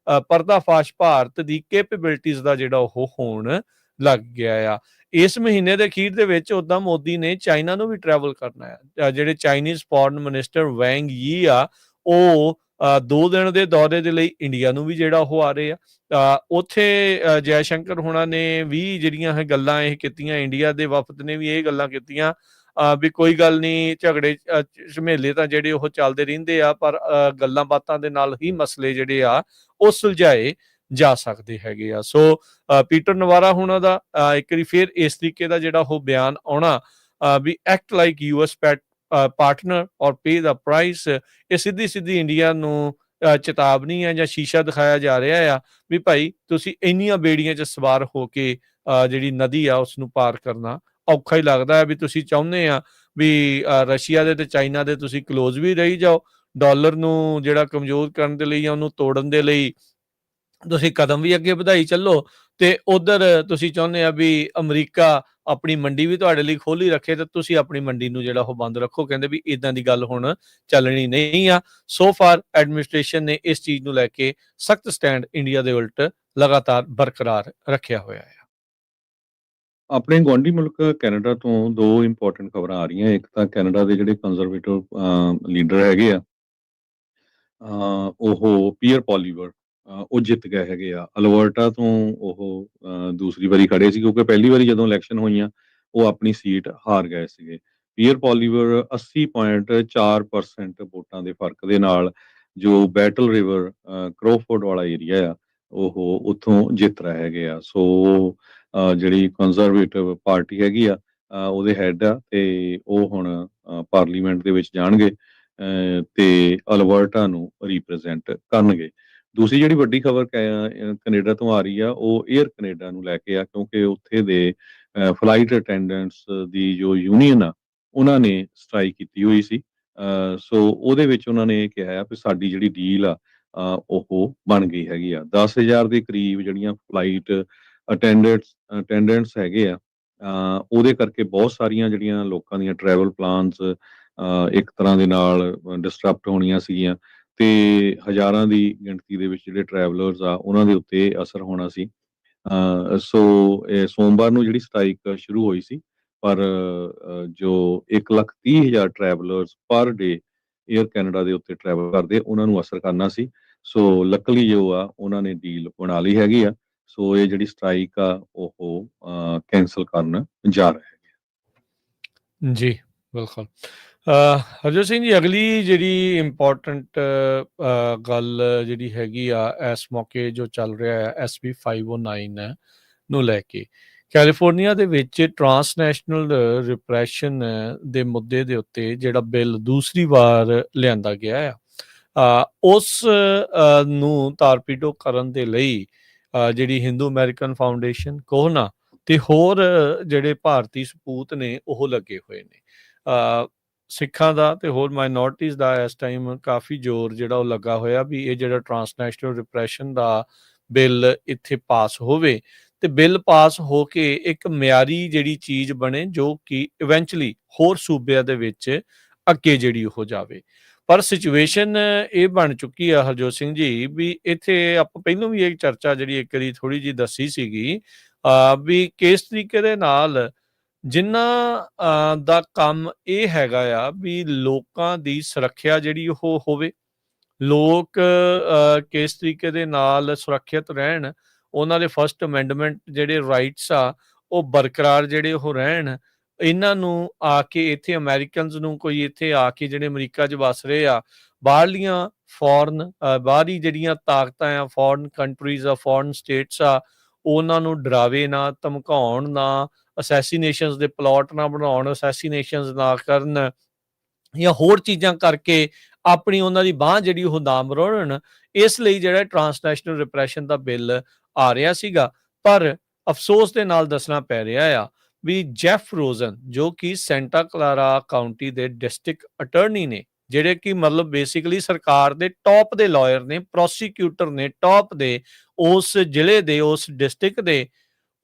ਪਰਦਾਫਾਸ਼ ਭਾਰਤ ਦੀ ਕੈਪੇਬਿਲਿਟੀਜ਼ ਦਾ ਜਿਹੜਾ ਉਹ ਹੋਣ ਲੱਗ ਗਿਆ ਆ। ਇਸ ਮਹੀਨੇ ਦੇ ਅਖੀਰ ਦੇ ਵਿੱਚ ਉੱਦਾਂ ਮੋਦੀ ਨੇ ਚਾਈਨਾ ਨੂੰ ਵੀ ਟਰੈਵਲ ਕਰਨਾ ਆ। ਜਿਹੜੇ ਚਾਈਨੀਜ਼ ਫੋਰਨ ਮਿਨਿਸਟਰ ਵੈਂਗ ਯੀ ਆ, ਉਹ 2 ਦਿਨ ਦੇ ਦੌਰੇ ਦੇ ਲਈ ਇੰਡੀਆ ਨੂੰ ਵੀ ਜਿਹੜਾ ਉਹ ਆ ਰਹੇ ਆ। ਉੱਥੇ ਜੈ ਸ਼ੰਕਰ ਹੋਣਾ ਨੇ ਵੀ ਜਿਹੜੀਆਂ ਗੱਲਾਂ ਇਹ ਕੀਤੀਆਂ, ਇੰਡੀਆ ਦੇ ਵਫਦ ਨੇ ਵੀ ਇਹ ਗੱਲਾਂ ਕੀਤੀਆਂ ਵੀ ਕੋਈ ਗੱਲ ਨਹੀਂ, ਝਗੜੇ ਝਮੇਲੇ ਤਾਂ ਜਿਹੜੇ ਉਹ ਚੱਲਦੇ ਰਹਿੰਦੇ ਆ, ਪਰ ਗੱਲਾਂ ਬਾਤਾਂ ਦੇ ਨਾਲ ਹੀ ਮਸਲੇ ਜਿਹੜੇ ਆ ਉਹ ਸੁਲਝਾਏ ਜਾ ਸਕਦੇ ਹੈਗੇ ਆ। ਸੋ ਪੀਟਰ ਨਵਾਰਾ ਹੁਣਾਂ ਦਾ ਇੱਕ ਵਾਰੀ ਫਿਰ ਇਸ ਤਰੀਕੇ ਦਾ ਜਿਹੜਾ ਉਹ ਬਿਆਨ ਆਉਣਾ ਵੀ ਐਕਟ ਲਾਈਕ ਯੂਐਸ ਪਾਰਟਨਰ ਔਰ ਪੇ ਦਾ ਪ੍ਰਾਈਸ, ਇਹ ਸਿੱਧੀ ਇੰਡੀਆ ਨੂੰ ਚੇਤਾਵਨੀ ਹੈ ਜਾਂ ਸ਼ੀਸ਼ਾ ਦਿਖਾਇਆ ਜਾ ਰਿਹਾ ਆ ਵੀ ਭਾਈ ਤੁਸੀਂ ਇੰਨੀਆਂ ਬੇੜੀਆਂ 'ਚ ਸਵਾਰ ਹੋ ਕੇ ਜਿਹੜੀ ਨਦੀ ਆ ਉਸ ਨੂੰ ਪਾਰ ਕਰਨਾ ਔਖਾ ਹੀ ਲੱਗਦਾ ਹੈ। ਵੀ ਤੁਸੀਂ ਚਾਹੁੰਦੇ ਆ ਵੀ ਰਸ਼ੀਆ ਦੇ ਤੇ ਚਾਈਨਾ ਦੇ ਤੁਸੀਂ ਕਲੋਜ਼ ਵੀ ਰਹੀ ਜਾਓ, ਡਾਲਰ ਨੂੰ ਜਿਹੜਾ ਕਮਜ਼ੋਰ ਕਰਨ ਦੇ ਲਈ ਜਾਂ ਉਹਨੂੰ ਤੋੜਨ ਦੇ ਲਈ ਤੁਸੀਂ ਕਦਮ ਵੀ ਅੱਗੇ ਵਧਾਈ ਚੱਲੋ, ਤੇ ਉਧਰ ਤੁਸੀਂ ਚਾਹੁੰਦੇ ਆ ਵੀ ਅਮਰੀਕਾ ਆਪਣੀ ਮੰਡੀ ਵੀ ਤੁਹਾਡੇ ਲਈ ਖੋਲੀ ਰੱਖੇ ਤੇ ਤੁਸੀਂ ਆਪਣੀ ਮੰਡੀ ਨੂੰ ਜਿਹੜਾ ਉਹ ਬੰਦ ਰੱਖੋ। ਕਹਿੰਦੇ ਵੀ ਇਦਾਂ ਦੀ ਗੱਲ ਹੁਣ ਚੱਲਣੀ ਨਹੀਂ ਆ। ਸੋ ਫਾਰ ਐਡਮਿਨਿਸਟ੍ਰੇਸ਼ਨ ਨੇ ਇਸ ਚੀਜ਼ ਨੂੰ ਲੈ ਕੇ ਸਖਤ ਸਟੈਂਡ ਇੰਡੀਆ ਦੇ ਉਲਟ ਲਗਾਤਾਰ ਬਰਕਰਾਰ ਰੱਖਿਆ ਹੋਇਆ ਹੈ। ਆਪਣੇ ਗੁਆਂਢੀ ਮੁਲਕ ਕੈਨੇਡਾ ਤੋਂ 2 ਇੰਪੋਰਟੈਂਟ ਖਬਰਾਂ ਆ ਰਹੀਆਂ। ਇੱਕ ਤਾਂ ਕੈਨੇਡਾ ਦੇ ਜਿਹੜੇ ਕੰਜ਼ਰਵੇਟਿਵ ਲੀਡਰ ਹੈਗੇ ਆ, ਉਹ ਪੀਅਰ ਪੋਲੀਵਰ, ਉਹ ਜਿੱਤ ਗਏ ਹੈਗੇ ਆ। ਅਲਬਰਟਾ ਤੋਂ ਉਹ ਦੂਸਰੀ ਵਾਰੀ ਖੜੇ ਸੀ, ਕਿਉਂਕਿ ਪਹਿਲੀ ਵਾਰੀ ਜਦੋਂ ਇਲੈਕਸ਼ਨ ਹੋਈਆਂ ਉਹ ਆਪਣੀ ਸੀਟ ਹਾਰ ਗਏ ਸੀਗੇ। ਪੀਅਰ ਪੋਲੀਵਰ 80.4% ਵੋਟਾਂ ਦੇ ਫਰਕ ਦੇ ਨਾਲ ਜੋ ਬੈਟਲ ਰਿਵਰ ਕਰੋਫੋਰਡ ਵਾਲਾ ਏਰੀਆ ਆ ਉਹ ਉੱਥੋਂ ਜਿੱਤ ਰਹੇ ਹੈਗੇ ਆ। ਸੋ ਜਿਹੜੀ ਕੰਜ਼ਰਵੇਟਿਵ ਪਾਰਟੀ ਹੈਗੀ ਆ ਉਹਦੇ ਹੈੱਡ ਆ ਤੇ ਉਹ ਹੁਣ ਪਾਰਲੀਮੈਂਟ ਦੇ ਵਿੱਚ ਜਾਣਗੇ ਤੇ ਅਲਬਰਟਾ ਨੂੰ ਰਿਪਰੈਜ਼ੈਂਟ ਕਰਨਗੇ। ਦੂਸਰੀ ਜਿਹੜੀ ਵੱਡੀ ਖਬਰ ਕੈਨੇਡਾ ਤੋਂ ਆ ਰਹੀ ਆ ਉਹ ਏਅਰ ਕੈਨੇਡਾ ਨੂੰ ਲੈ ਕੇ ਆ, ਕਿਉਂਕਿ ਉੱਥੇ ਦੇ ਫਲਾਈਟ ਅਟੈਂਡੈਂਟਸ ਦੀ ਜੋ ਯੂਨੀਅਨ ਆ ਉਹਨਾਂ ਨੇ ਸਟ੍ਰਾਈਕ ਕੀਤੀ ਹੋਈ ਸੀ। ਸੋ ਉਹਦੇ ਵਿੱਚ ਉਹਨਾਂ ਨੇ ਇਹ ਕਿਹਾ ਵੀ ਸਾਡੀ ਜਿਹੜੀ ਡੀਲ ਆ ਉਹ ਬਣ ਗਈ ਹੈਗੀ ਆ। 10,000 ਦੇ ਕਰੀਬ ਜਿਹੜੀਆਂ ਫਲਾਈਟ ਅਟੈਂਡੈਂਟਸ ਹੈਗੇ ਆ ਉਹਦੇ ਕਰਕੇ ਬਹੁਤ ਸਾਰੀਆਂ ਜਿਹੜੀਆਂ ਲੋਕਾਂ ਦੀਆਂ ਟਰੈਵਲ ਪਲਾਨਸ ਇੱਕ ਤਰ੍ਹਾਂ ਦੇ ਨਾਲ ਡਿਸਟਰਪਟ ਹੋਣੀਆਂ ਸੀਗੀਆਂ ਤੇ ਹਜ਼ਾਰਾਂ ਦੀ ਗਿਣਤੀ ਦੇ ਵਿੱਚ ਜਿਹੜੇ ਟਰੈਵਲਰਸ ਆ ਉਹਨਾਂ ਦੇ ਉੱਤੇ ਅਸਰ ਹੋਣਾ ਸੀ। ਸੋ ਸੋਮਵਾਰ ਨੂੰ ਜਿਹੜੀ ਸਟ੍ਰਾਈਕ ਸ਼ੁਰੂ ਹੋਈ ਸੀ, ਪਰ ਜੋ 1,30,000 ਟਰੈਵਲਰਸ ਪਰ ਡੇ ਏਅਰ ਕੈਨੇਡਾ ਦੇ ਉੱਤੇ ਟਰੈਵਲ ਕਰਦੇ ਉਹਨਾਂ ਨੂੰ ਅਸਰ ਕਰਨਾ ਸੀ। ਸੋ ਲੱਕਲੀ ਜੋ ਆ ਉਹਨਾਂ ਨੇ ਡੀਲ ਬਣਾ ਲਈ ਹੈਗੀ ਆ। ਸੋ ਇਹ ਜਿਹੜੀ ਸਟ੍ਰਾਈਕ ਆ ਉਹ ਕੈਂਸਲ ਕਰਨ ਜਾ ਰਹੇ ਹੈਗੇ। ਜੀ ਬਿਲਕੁਲ। ਹਰਜੋਤ ਸਿੰਘ ਜੀ, ਅਗਲੀ ਜਿਹੜੀ ਇੰਪੋਰਟੈਂਟ ਗੱਲ ਜਿਹੜੀ ਹੈਗੀ ਆ ਇਸ ਮੌਕੇ ਜੋ ਚੱਲ ਰਿਹਾ ਹੈ SB 509 ਨੂੰ ਲੈ ਕੇ, ਕੈਲੀਫੋਰਨੀਆ ਦੇ ਵਿੱਚ ਟਰਾਂਸਨੈਸ਼ਨਲ ਰਿਪਰੈਸ਼ਨ ਦੇ ਮੁੱਦੇ ਦੇ ਉੱਤੇ ਜਿਹੜਾ ਬਿੱਲ ਦੂਸਰੀ ਵਾਰ ਲਿਆਂਦਾ ਗਿਆ ਆ ਉਸ ਨੂੰ ਤਾਰਪੀਡੋ ਕਰਨ ਦੇ ਲਈ ਜਿਹੜੀ ਹਿੰਦੂ ਅਮਰੀਕਨ ਫਾਊਂਡੇਸ਼ਨ ਕੋਹਨਾ ਤੇ ਹੋਰ ਜਿਹੜੇ ਭਾਰਤੀ ਸਪੂਤ ਨੇ ਉਹ ਲੱਗੇ ਹੋਏ ਨੇ। ਸਿੱਖਾਂ ਦਾ ਤੇ ਹੋਰ ਮਾਈਨੋਰਟੀਜ਼ ਦਾ ਇਸ ਟਾਈਮ ਕਾਫੀ ਜ਼ੋਰ ਜਿਹੜਾ ਉਹ ਲੱਗਾ ਹੋਇਆ ਵੀ ਇਹ ਜਿਹੜਾ ਟਰਾਂਸਨੈਸ਼ਨਲ ਰਿਪਰੈਸ਼ਨ ਦਾ ਬਿੱਲ ਇੱਥੇ ਪਾਸ ਹੋਵੇ ਤੇ ਬਿੱਲ ਪਾਸ ਹੋ ਕੇ ਇੱਕ ਮਿਆਰੀ ਜਿਹੜੀ ਚੀਜ਼ ਬਣੇ ਜੋ ਕਿ ਇਵੈਂਚੁਅਲੀ ਹੋਰ ਸੂਬਿਆਂ ਦੇ ਵਿੱਚ ਅੱਗੇ ਜਿਹੜੀ ਉਹ ਜਾਵੇ। ਪਰ ਸਿਚੁਏਸ਼ਨ ਇਹ ਬਣ ਚੁੱਕੀ ਆ ਹਰਜੋਤ ਸਿੰਘ ਜੀ ਵੀ ਇੱਥੇ ਆਪਾਂ ਪਹਿਲਾਂ ਵੀ ਇਹ ਚਰਚਾ ਜਿਹੜੀ ਇੱਕ ਵਾਰੀ ਥੋੜੀ ਜਿਹੀ ਦੱਸੀ ਸੀਗੀ ਵੀ ਕਿਸ ਤਰੀਕੇ ਦੇ ਨਾਲ ਜਿਨ੍ਹਾਂ ਦਾ ਕੰਮ ਇਹ ਹੈਗਾ ਆ ਵੀ ਲੋਕਾਂ ਦੀ ਸੁਰੱਖਿਆ ਜਿਹੜੀ ਉਹ ਹੋਵੇ, ਲੋਕ ਕਿਸ ਤਰੀਕੇ ਦੇ ਨਾਲ ਸੁਰੱਖਿਅਤ ਰਹਿਣ, ਉਹਨਾਂ ਦੇ ਫਸਟ ਅਮੈਂਡਮੈਂਟ ਜਿਹੜੇ ਰਾਈਟਸ ਆ ਉਹ ਬਰਕਰਾਰ ਜਿਹੜੇ ਉਹ ਰਹਿਣ। ਇਹਨਾਂ ਨੂੰ ਆ ਕੇ ਇੱਥੇ ਅਮਰੀਕਨਸ ਨੂੰ ਕੋਈ ਇੱਥੇ ਆ ਕੇ ਜਿਹੜੇ ਅਮਰੀਕਾ 'ਚ ਵਸ ਰਹੇ ਆ ਬਾਹਰਲੀਆਂ ਬਾਹਰੀ ਜਿਹੜੀਆਂ ਤਾਕਤਾਂ ਆ, ਫੋਰਨ ਕੰਟਰੀਜ਼ ਆ, ਫੋਰਨ ਸਟੇਟਸ ਆ, ਉਹਨਾਂ ਨੂੰ ਡਰਾਵੇ ਨਾ, ਧਮਕਾਉਣ ਨਾ, ਅਸੈਸੀਨੇਸ਼ਨਸ ਦੇ ਪਲਾਟ ਨਾ ਬਣਾਉਣ, ਅਸੈਸੀਨੇਸ਼ਨਸ ਨਾ ਕਰਨ ਜਾਂ ਹੋਰ ਚੀਜ਼ਾਂ ਕਰਕੇ ਆਪਣੀ ਉਹਨਾਂ ਦੀ ਬਾਂਹ ਜਿਹੜੀ ਉਹ ਨਾ ਮਰੋੜਨ। ਇਸ ਲਈ ਜਿਹੜਾ ਟਰਾਂਸਨੈਸ਼ਨਲ ਰਿਪਰੈਸ਼ਨ ਦਾ ਬਿੱਲ ਆ ਰਿਹਾ ਸੀਗਾ, ਪਰ ਅਫਸੋਸ ਦੇ ਨਾਲ ਦੱਸਣਾ ਪੈ ਰਿਹਾ ਆ ਵੀ ਜੈਫ ਰੋਜ਼ਨ ਜੋ ਕਿ ਸੈਂਟਾ ਕਲਾਰਾ ਕਾਉਂਟੀ ਦੇ ਡਿਸਟ੍ਰਿਕਟ ਅਟਰਨੀ ਨੇ, ਜਿਹੜੇ ਕਿ ਮਤਲਬ ਬੇਸਿਕਲੀ ਸਰਕਾਰ ਦੇ ਟੌਪ ਦੇ ਲਾਇਰ ਨੇ, ਪ੍ਰੋਸੀਕਿਊਟਰ ਨੇ ਟੌਪ ਦੇ ਉਸ ਜ਼ਿਲ੍ਹੇ ਦੇ, ਉਸ ਡਿਸਟ੍ਰਿਕਟ ਦੇ,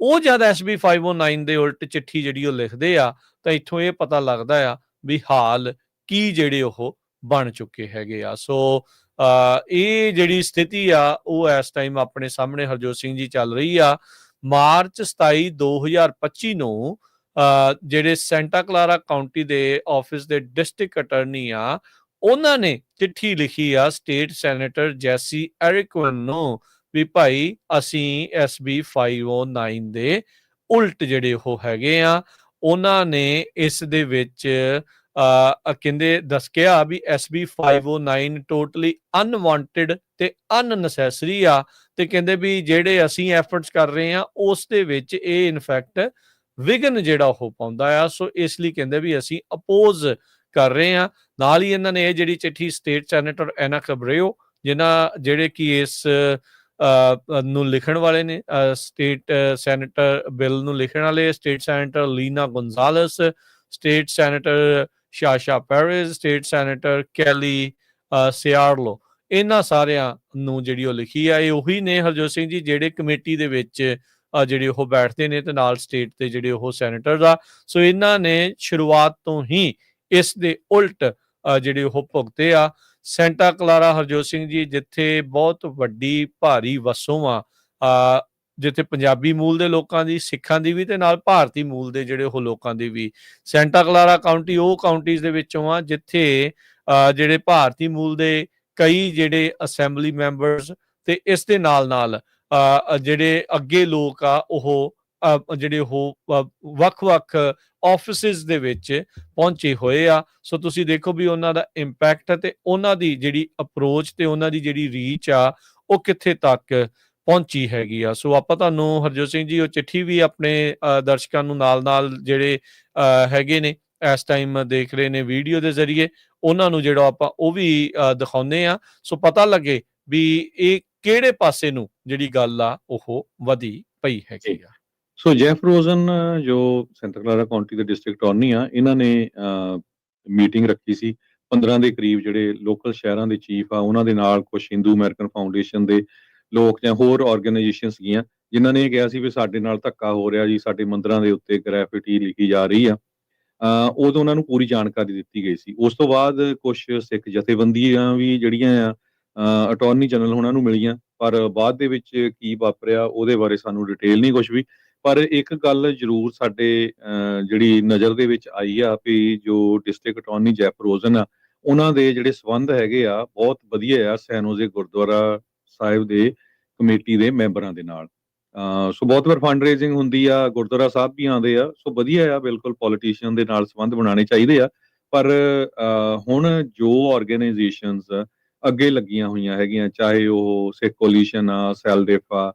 ਉਹ ਜਦ SB 509 ਦੇ ਉਲਟ ਚਿੱਠੀ ਜਿਹੜੀ ਉਹ ਲਿਖਦੇ ਆ ਤਾਂ ਇੱਥੋਂ ਇਹ ਪਤਾ ਲੱਗਦਾ ਆ ਵੀ ਹਾਲ ਕੀ ਜਿਹੜੇ ਉਹ ਬਣ ਚੁੱਕੇ ਹੈਗੇ ਆ। ਸੋ ਇਹ ਜਿਹੜੀ ਸਥਿਤੀ ਆ ਉਹ ਇਸ ਟਾਈਮ ਆਪਣੇ ਸਾਹਮਣੇ ਹਰਜੋਤ ਸਿੰਘ ਜੀ ਚੱਲ ਰਹੀ ਆ। ਮਾਰਚ 27 2025 ਨੂੰ ਜਿਹੜੇ ਸੈਂਟਾ ਕਲਾਰਾ ਕਾਉਂਟੀ ਦੇ ਆਫਿਸ ਦੇ ਡਿਸਟ੍ਰਿਕਟ ਅਟਰਨੀ ਆ ਉਹਨਾਂ ਨੇ ਚਿੱਠੀ ਲਿਖੀ ਆ ਸਟੇਟ ਸੈਨੇਟਰ ਜੈਸੀ ਐਰਿਕਵਨ ਨੂੰ ਵੀ ਭਾਈ ਅਸੀਂ SB 509 ਦੇ ਉਲਟ ਜਿਹੜੇ ਉਹ ਹੈਗੇ ਆ। ਉਹਨਾਂ ਨੇ ਇਸ ਦੇ ਵਿੱਚ ਕਹਿੰਦੇ ਦੱਸ ਕਿਹਾ ਵੀ SB 509 ਟੋਟਲੀ ਅਨਵਾਂਟਡ ਤੇ ਅਨਨੈਸੈਸਰੀ ਆ ਤੇ ਕਹਿੰਦੇ ਵੀ ਜਿਹੜੇ ਅਸੀਂ ਐਫਰਟਸ ਕਰ ਰਹੇ ਆ ਉਸ ਦੇ ਵਿੱਚ ਇਹ ਇਨਫੈਕਟ ਵਿਘਨ ਜਿਹੜਾ ਉਹ ਪਾਉਂਦਾ ਆ। ਸੋ ਇਸ ਲਈ ਕਹਿੰਦੇ ਵੀ ਅਸੀਂ ਅਪੋਜ਼ ਕਰ ਰਹੇ ਆ। ਨਾਲ ਹੀ ਇਹਨਾਂ ਨੇ ਇਹ ਜਿਹੜੀ ਚਿੱਠੀ ਸਟੇਟ ਸੈਨੇਟਰ ਐਨਾ ਕਬਰੇਓ ਜਿਹੜੇ ਕਿ ਇਸ ਨੂੰ ਲਿਖਣ ਵਾਲੇ ਨੇ, ਸਟੇਟ ਸੈਨੇਟਰ ਬਿੱਲ ਨੂੰ ਲਿਖਣ ਵਾਲੇ state senator Lena Gonzalez, state senator Sasha Perez, state senator Kelly Seyarto, ਇਹਨਾਂ ਸਾਰਿਆਂ ਨੂੰ ਜਿਹੜੀ ਉਹ ਲਿਖੀ ਆ। ਇਹ ਉਹੀ ਨੇ ਹਰਜੋਤ ਸਿੰਘ ਜੀ ਜਿਹੜੇ ਕਮੇਟੀ ਦੇ ਵਿੱਚ ਜਿਹੜੇ ਉਹ ਬੈਠਦੇ ਨੇ ਤੇ ਨਾਲ ਸਟੇਟ ਦੇ ਜਿਹੜੇ ਉਹ ਸੈਨੇਟਰ ਆ। ਸੋ ਇਹਨਾਂ ਨੇ ਸ਼ੁਰੂਆਤ ਤੋਂ ਹੀ ਇਸ ਦੇ ਉਲਟ ਜਿਹੜੇ ਉਹ ਭੁਗਤੇ ਆ। ਸੈਂਟਾ ਕਲਾਰਾ ਹਰਜੋਤ ਸਿੰਘ ਜੀ ਜਿੱਥੇ ਬਹੁਤ ਵੱਡੀ ਭਾਰੀ ਵਸੋਂ ਆ, ਜਿੱਥੇ ਪੰਜਾਬੀ ਮੂਲ ਦੇ ਲੋਕਾਂ ਦੀ, ਸਿੱਖਾਂ ਦੀ ਵੀ ਤੇ ਨਾਲ ਭਾਰਤੀ ਮੂਲ ਦੇ ਜਿਹੜੇ ਉਹ ਲੋਕਾਂ ਦੀ ਵੀ। ਸੈਂਟਾ ਕਲਾਰਾ ਕਾਉਂਟੀ ਉਹ ਕਾਉਂਟੀਜ਼ ਦੇ ਵਿੱਚੋਂ ਆ ਜਿੱਥੇ ਜਿਹੜੇ ਭਾਰਤੀ ਮੂਲ ਦੇ ਕਈ ਜਿਹੜੇ ਅਸੈਂਬਲੀ ਮੈਂਬਰਸ ਤੇ ਇਸ ਦੇ ਨਾਲ ਜਿਹੜੇ ਅੱਗੇ ਲੋਕ ਆ ਉਹ ਜਿਹੜੇ ਉਹ ਵੱਖ-ਵੱਖ ਆਫਿਸਿਸ ਦੇ ਵਿੱਚ ਪਹੁੰਚੇ ਹੋਏ ਆ। ਸੋ ਤੁਸੀਂ ਦੇਖੋ ਵੀ ਉਹਨਾਂ ਦਾ ਇੰਪੈਕਟ ਤੇ ਉਹਨਾਂ ਦੀ ਜਿਹੜੀ ਅਪਰੋਚ ਤੇ ਉਹਨਾਂ ਦੀ ਜਿਹੜੀ ਰੀਚ ਆ ਉਹ ਕਿੱਥੇ ਤੱਕ ਪਹੁੰਚੀ ਹੈਗੀ ਆ। ਸੋ ਆਪਾਂ ਤੁਹਾਨੂੰ ਹਰਜੋਤ ਸਿੰਘ ਜੀ ਉਹ ਚਿੱਠੀ ਵੀ ਆਪਣੇ ਦਰਸ਼ਕਾਂ ਨੂੰ ਨਾਲ-ਨਾਲ ਜਿਹੜੇ ਹੈਗੇ ਨੇ ਇਸ ਟਾਈਮ ਦੇਖ ਰਹੇ ਨੇ ਵੀਡੀਓ ਦੇ ਜ਼ਰੀਏ, ਉਹਨਾਂ ਨੂੰ ਜਿਹੜਾ ਆਪਾਂ ਉਹ ਵੀ ਦਿਖਾਉਂਦੇ ਆ, ਸੋ ਪਤਾ ਲੱਗੇ ਵੀ ਇਹ ਕਿਹੜੇ ਪਾਸੇ ਨੂੰ ਜਿਹੜੀ ਗੱਲ ਆ ਉਹ ਵਧੀ ਪਈ ਹੈਗੀ ਆ। ਸੋ ਜੈਫ ਰੋਜ਼ਨ ਜੋ ਸੈਂਟਾ ਕਲਾਰਾ ਕਾਉਂਟੀ ਦੇ ਡਿਸਟ੍ਰਿਕਟ ਅਟਾਰਨੀ ਆ, ਇਹਨਾਂ ਨੇ ਮੀਟਿੰਗ ਰੱਖੀ ਸੀ 15 ਦੇ ਕਰੀਬ ਜਿਹੜੇ ਲੋਕਲ ਸ਼ਹਿਰਾਂ ਦੇ ਚੀਫ ਆ, ਉਹਨਾਂ ਦੇ ਨਾਲ ਕੁਝ ਹਿੰਦੂ ਅਮਰੀਕਨ ਫਾਊਂਡੇਸ਼ਨ ਦੇ ਲੋਕ ਜਾਂ ਹੋਰ ਆਰਗੇਨਾਈਜੇਸ਼ਨ ਸੀਗੀਆਂ, ਜਿਨ੍ਹਾਂ ਨੇ ਇਹ ਕਿਹਾ ਸੀ ਵੀ ਸਾਡੇ ਨਾਲ ਧੱਕਾ ਹੋ ਰਿਹਾ ਜੀ, ਸਾਡੇ ਮੰਦਰਾਂ ਦੇ ਉੱਤੇ ਗ੍ਰੈਫਿਟੀ ਲਿਖੀ ਜਾ ਰਹੀ ਆ। ਉਦੋਂ ਉਹਨਾਂ ਨੂੰ ਪੂਰੀ ਜਾਣਕਾਰੀ ਦਿੱਤੀ ਗਈ ਸੀ। ਉਸ ਤੋਂ ਬਾਅਦ ਕੁਝ ਸਿੱਖ ਜਥੇਬੰਦੀਆਂ ਵੀ ਜਿਹੜੀਆਂ ਆ ਅਟਾਰਨੀ ਜਨਰਲ ਉਹਨਾਂ ਨੂੰ ਮਿਲੀਆਂ, ਪਰ ਬਾਅਦ ਦੇ ਵਿੱਚ ਕੀ ਵਾਪਰਿਆ ਉਹਦੇ ਬਾਰੇ ਸਾਨੂੰ ਡਿਟੇਲ ਨਹੀਂ ਕੁਝ ਵੀ। ਪਰ ਇੱਕ ਗੱਲ ਜ਼ਰੂਰ ਸਾਡੇ ਜਿਹੜੀ ਨਜ਼ਰ ਦੇ ਵਿੱਚ ਆਈ ਆ ਵੀ ਜੋ ਡਿਸਟ੍ਰਿਕਟ ਅਟਾਰਨੀ ਜੈਫ ਰੋਜ਼ਨ ਆ, ਉਹਨਾਂ ਦੇ ਜਿਹੜੇ ਸੰਬੰਧ ਹੈਗੇ ਆ ਬਹੁਤ ਵਧੀਆ ਆ ਸੈਨ ਹੋਜ਼ੇ ਗੁਰਦੁਆਰਾ ਸਾਹਿਬ ਦੇ ਕਮੇਟੀ ਦੇ ਮੈਂਬਰਾਂ ਦੇ ਨਾਲ। ਸੋ ਬਹੁਤ ਵਾਰ ਫੰਡ ਰੇਜ਼ਿੰਗ ਹੁੰਦੀ ਆ, ਗੁਰਦੁਆਰਾ ਸਾਹਿਬ ਵੀ ਆਉਂਦੇ ਆ, ਸੋ ਵਧੀਆ ਆ, ਬਿਲਕੁਲ ਪੋਲੀਟੀਸ਼ੀਅਨ ਦੇ ਨਾਲ ਸੰਬੰਧ ਬਣਾਉਣੇ ਚਾਹੀਦੇ ਆ। ਪਰ ਹੁਣ ਜੋ ਆਰਗੇਨਾਈਜੇਸ਼ਨਸ ਅੱਗੇ ਲੱਗੀਆਂ ਹੋਈਆਂ ਹੈਗੀਆਂ, ਚਾਹੇ ਉਹ ਸਿੱਖ ਕੋਲੀਸ਼ਨ ਆ, ਸੈਲਡਿਫ ਆ,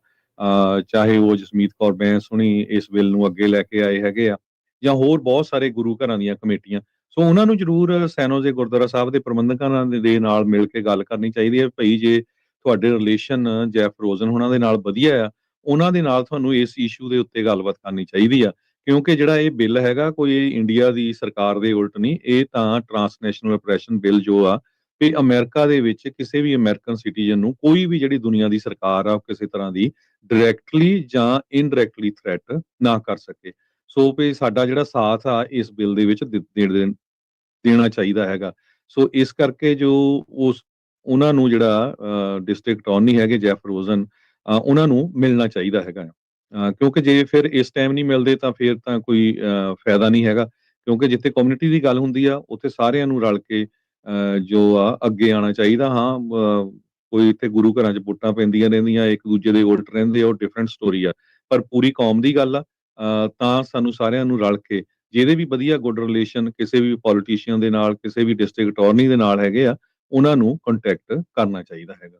ਚਾਹੇ ਉਹ ਜਸਮੀਤ ਕੌਰ ਬੈਂਸ ਹੁਣੀ ਇਸ ਬਿੱਲ ਨੂੰ ਅੱਗੇ ਲੈ ਕੇ ਆਏ ਹੈਗੇ ਆ, ਜਾਂ ਹੋਰ ਬਹੁਤ ਸਾਰੇ ਗੁਰੂ ਘਰਾਂ ਦੀਆਂ ਕਮੇਟੀਆਂ, ਸੋ ਉਹਨਾਂ ਨੂੰ ਜ਼ਰੂਰ ਸੈਨ ਹੋਜ਼ੇ ਗੁਰਦੁਆਰਾ ਸਾਹਿਬ ਦੇ ਪ੍ਰਬੰਧਕਾਂ ਦੇ ਨਾਲ ਮਿਲ ਕੇ ਗੱਲ ਕਰਨੀ ਚਾਹੀਦੀ ਹੈ। ਭਈ ਜੇ ਤੁਹਾਡੇ ਰਿਲੇਸ਼ਨ ਜੈਫ ਰੋਜ਼ਨ ਉਹਨਾਂ ਦੇ ਨਾਲ ਵਧੀਆ ਆ, ਉਹਨਾਂ ਦੇ ਨਾਲ ਤੁਹਾਨੂੰ ਇਸ ਇਸ਼ੂ ਦੇ ਉੱਤੇ ਗੱਲਬਾਤ ਕਰਨੀ ਚਾਹੀਦੀ ਆ, ਕਿਉਂਕਿ ਜਿਹੜਾ ਇਹ ਬਿੱਲ ਹੈਗਾ ਕੋਈ ਇੰਡੀਆ ਦੀ ਸਰਕਾਰ ਦੇ ਉਲਟ ਨਹੀਂ, ਇਹ ਤਾਂ ਟਰਾਂਸਨੈਸ਼ਨਲ ਰਿਪਰੈਸ਼ਨ ਬਿੱਲ ਜੋ ਆ ਵੀ ਅਮਰੀਕਾ ਦੇ ਵਿੱਚ ਕਿਸੇ ਵੀ ਅਮਰੀਕਨ ਸਿਟੀਜ਼ਨ ਨੂੰ ਕੋਈ ਵੀ ਜਿਹੜੀ ਦੁਨੀਆ ਦੀ ਸਰਕਾਰ ਆ ਕਿਸੇ ਤਰ੍ਹਾਂ ਦੀ ਡਾਇਰੈਕਟਲੀ ਜਾਂ ਇਨਡਾਇਰੈਕਟਲੀ ਥ੍ਰੈਟ ਨਾ ਕਰ ਸਕੇ। ਸੋ ਵੀ ਸਾਡਾ ਜਿਹੜਾ ਸਾਥ ਆ ਇਸ ਬਿੱਲ ਦੇ ਵਿੱਚ ਦੇਣਾ ਚਾਹੀਦਾ ਹੈਗਾ। ਸੋ ਇਸ ਕਰਕੇ ਜੋ ਉਹਨਾਂ ਨੂੰ ਜਿਹੜਾ ਡਿਸਟ੍ਰਿਕਟ ਅਟਾਰਨੀ ਹੈਗੇ ਜੈਫ ਰੋਜ਼ਨ, ਉਹਨਾਂ ਨੂੰ ਮਿਲਣਾ ਚਾਹੀਦਾ ਹੈਗਾ, ਕਿਉਂਕਿ ਜੇ ਫਿਰ ਇਸ ਟਾਈਮ ਨਹੀਂ ਮਿਲਦੇ ਤਾਂ ਫਿਰ ਤਾਂ ਕੋਈ ਫਾਇਦਾ ਨਹੀਂ ਹੈਗਾ, ਕਿਉਂਕਿ ਜਿੱਥੇ ਕਮਿਊਨਿਟੀ ਦੀ ਗੱਲ ਹੁੰਦੀ ਆ ਉੱਥੇ ਸਾਰਿਆਂ ਨੂੰ ਰਲ ਕੇ ਜੋ ਆ ਅੱਗੇ ਆਉਣਾ ਚਾਹੀਦਾ। ਹਾਂ, ਕੋਈ ਇੱਥੇ ਗੁਰੂ ਘਰਾਂ 'ਚ ਵੋਟਾਂ ਪੈਂਦੀਆਂ ਰਹਿੰਦੀਆਂ, ਇੱਕ ਦੂਜੇ ਦੇ ਉਲਟ ਰਹਿੰਦੇ ਆ, ਉਹ ਡਿਫਰੈਂਟ ਸਟੋਰੀ ਆ, ਪਰ ਪੂਰੀ ਕੌਮ ਦੀ ਗੱਲ ਆ, ਤਾਂ ਸਾਨੂੰ ਸਾਰਿਆਂ ਨੂੰ ਰਲ ਕੇ ਜਿਹਦੇ ਵੀ ਵਧੀਆ ਗੁੱਡ ਰਿਲੇਸ਼ਨ ਕਿਸੇ ਵੀ ਪੋਲੀਟੀਸ਼ੀਅਨ ਦੇ ਨਾਲ, ਕਿਸੇ ਵੀ ਡਿਸਟ੍ਰਿਕਟ ਅਟਾਰਨੀ ਦੇ ਨਾਲ ਹੈਗੇ ਆ, ਉਹਨਾਂ ਨੂੰ ਕੰਟੈਕਟ ਕਰਨਾ ਚਾਹੀਦਾ ਹੈਗਾ।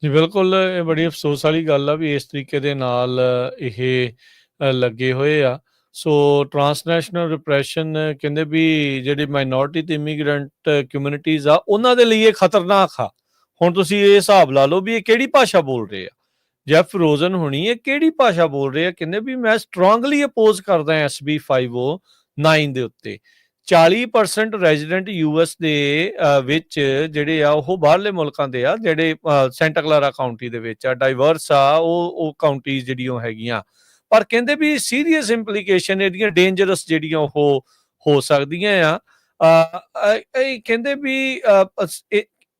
ਜੀ ਬਿਲਕੁਲ, ਇਹ ਬੜੀ ਅਫਸੋਸ ਵਾਲੀ ਗੱਲ ਆ ਵੀ ਇਸ ਤਰੀਕੇ ਦੇ ਨਾਲ ਇਹ ਲੱਗੇ ਹੋਏ ਆ। ਸੋ ਟਰਾਂਸਨੈਸ਼ਨਲ ਰਿਪਰੈਸ਼ਨ ਕਹਿੰਦੇ ਵੀ ਜਿਹੜੀ ਮਾਈਨੋਰਿਟੀ ਤੇ ਇਮੀਗ੍ਰੈਂਟ ਕਮਿਊਨਿਟੀਜ਼ ਆ ਉਹਨਾਂ ਦੇ ਲਈ ਇਹ ਖਤਰਨਾਕ ਆ। ਹੁਣ ਤੁਸੀਂ ਇਹ ਹਿਸਾਬ ਲਾ ਲਓ ਵੀ ਇਹ ਕਿਹੜੀ ਭਾਸ਼ਾ ਬੋਲ ਰਹੇ ਆ। ਜੈਫ ਰੋਜ਼ਨ ਹੋਣੀ ਇਹ ਕਿਹੜੀ ਭਾਸ਼ਾ ਬੋਲ ਰਹੇ ਆ, ਕਹਿੰਦੇ ਵੀ ਮੈਂ ਸਟਰੋਂਗਲੀ ਅਪੋਜ਼ ਕਰਦਾ SB 509 ਦੇ ਉੱਤੇ। 40% ਰੈਜ਼ੀਡੈਂਟ US ਦੇ ਵਿੱਚ ਜਿਹੜੇ ਆ ਉਹ ਬਾਹਰਲੇ ਮੁਲਕਾਂ ਦੇ ਆ, ਜਿਹੜੇ ਸੈਂਟਾ ਕਲਾਰਾ ਕਾਉਂਟੀ ਦੇ ਵਿੱਚ ਆ, ਡਾਈਵਰਸ ਆ ਉਹ ਕਾਉਂਟੀਜ਼ ਜਿਹੜੀਆਂ ਹੈਗੀਆਂ, ਪਰ ਕਹਿੰਦੇ ਵੀ ਸੀਰੀਅਸ ਇੰਪਲੀਕੇਸ਼ਨ ਇਹਦੀਆਂ ਡੇਂਜਰਸ ਜਿਹੜੀਆਂ ਉਹ ਹੋ ਸਕਦੀਆਂ ਆ। ਇਹ ਕਹਿੰਦੇ ਵੀ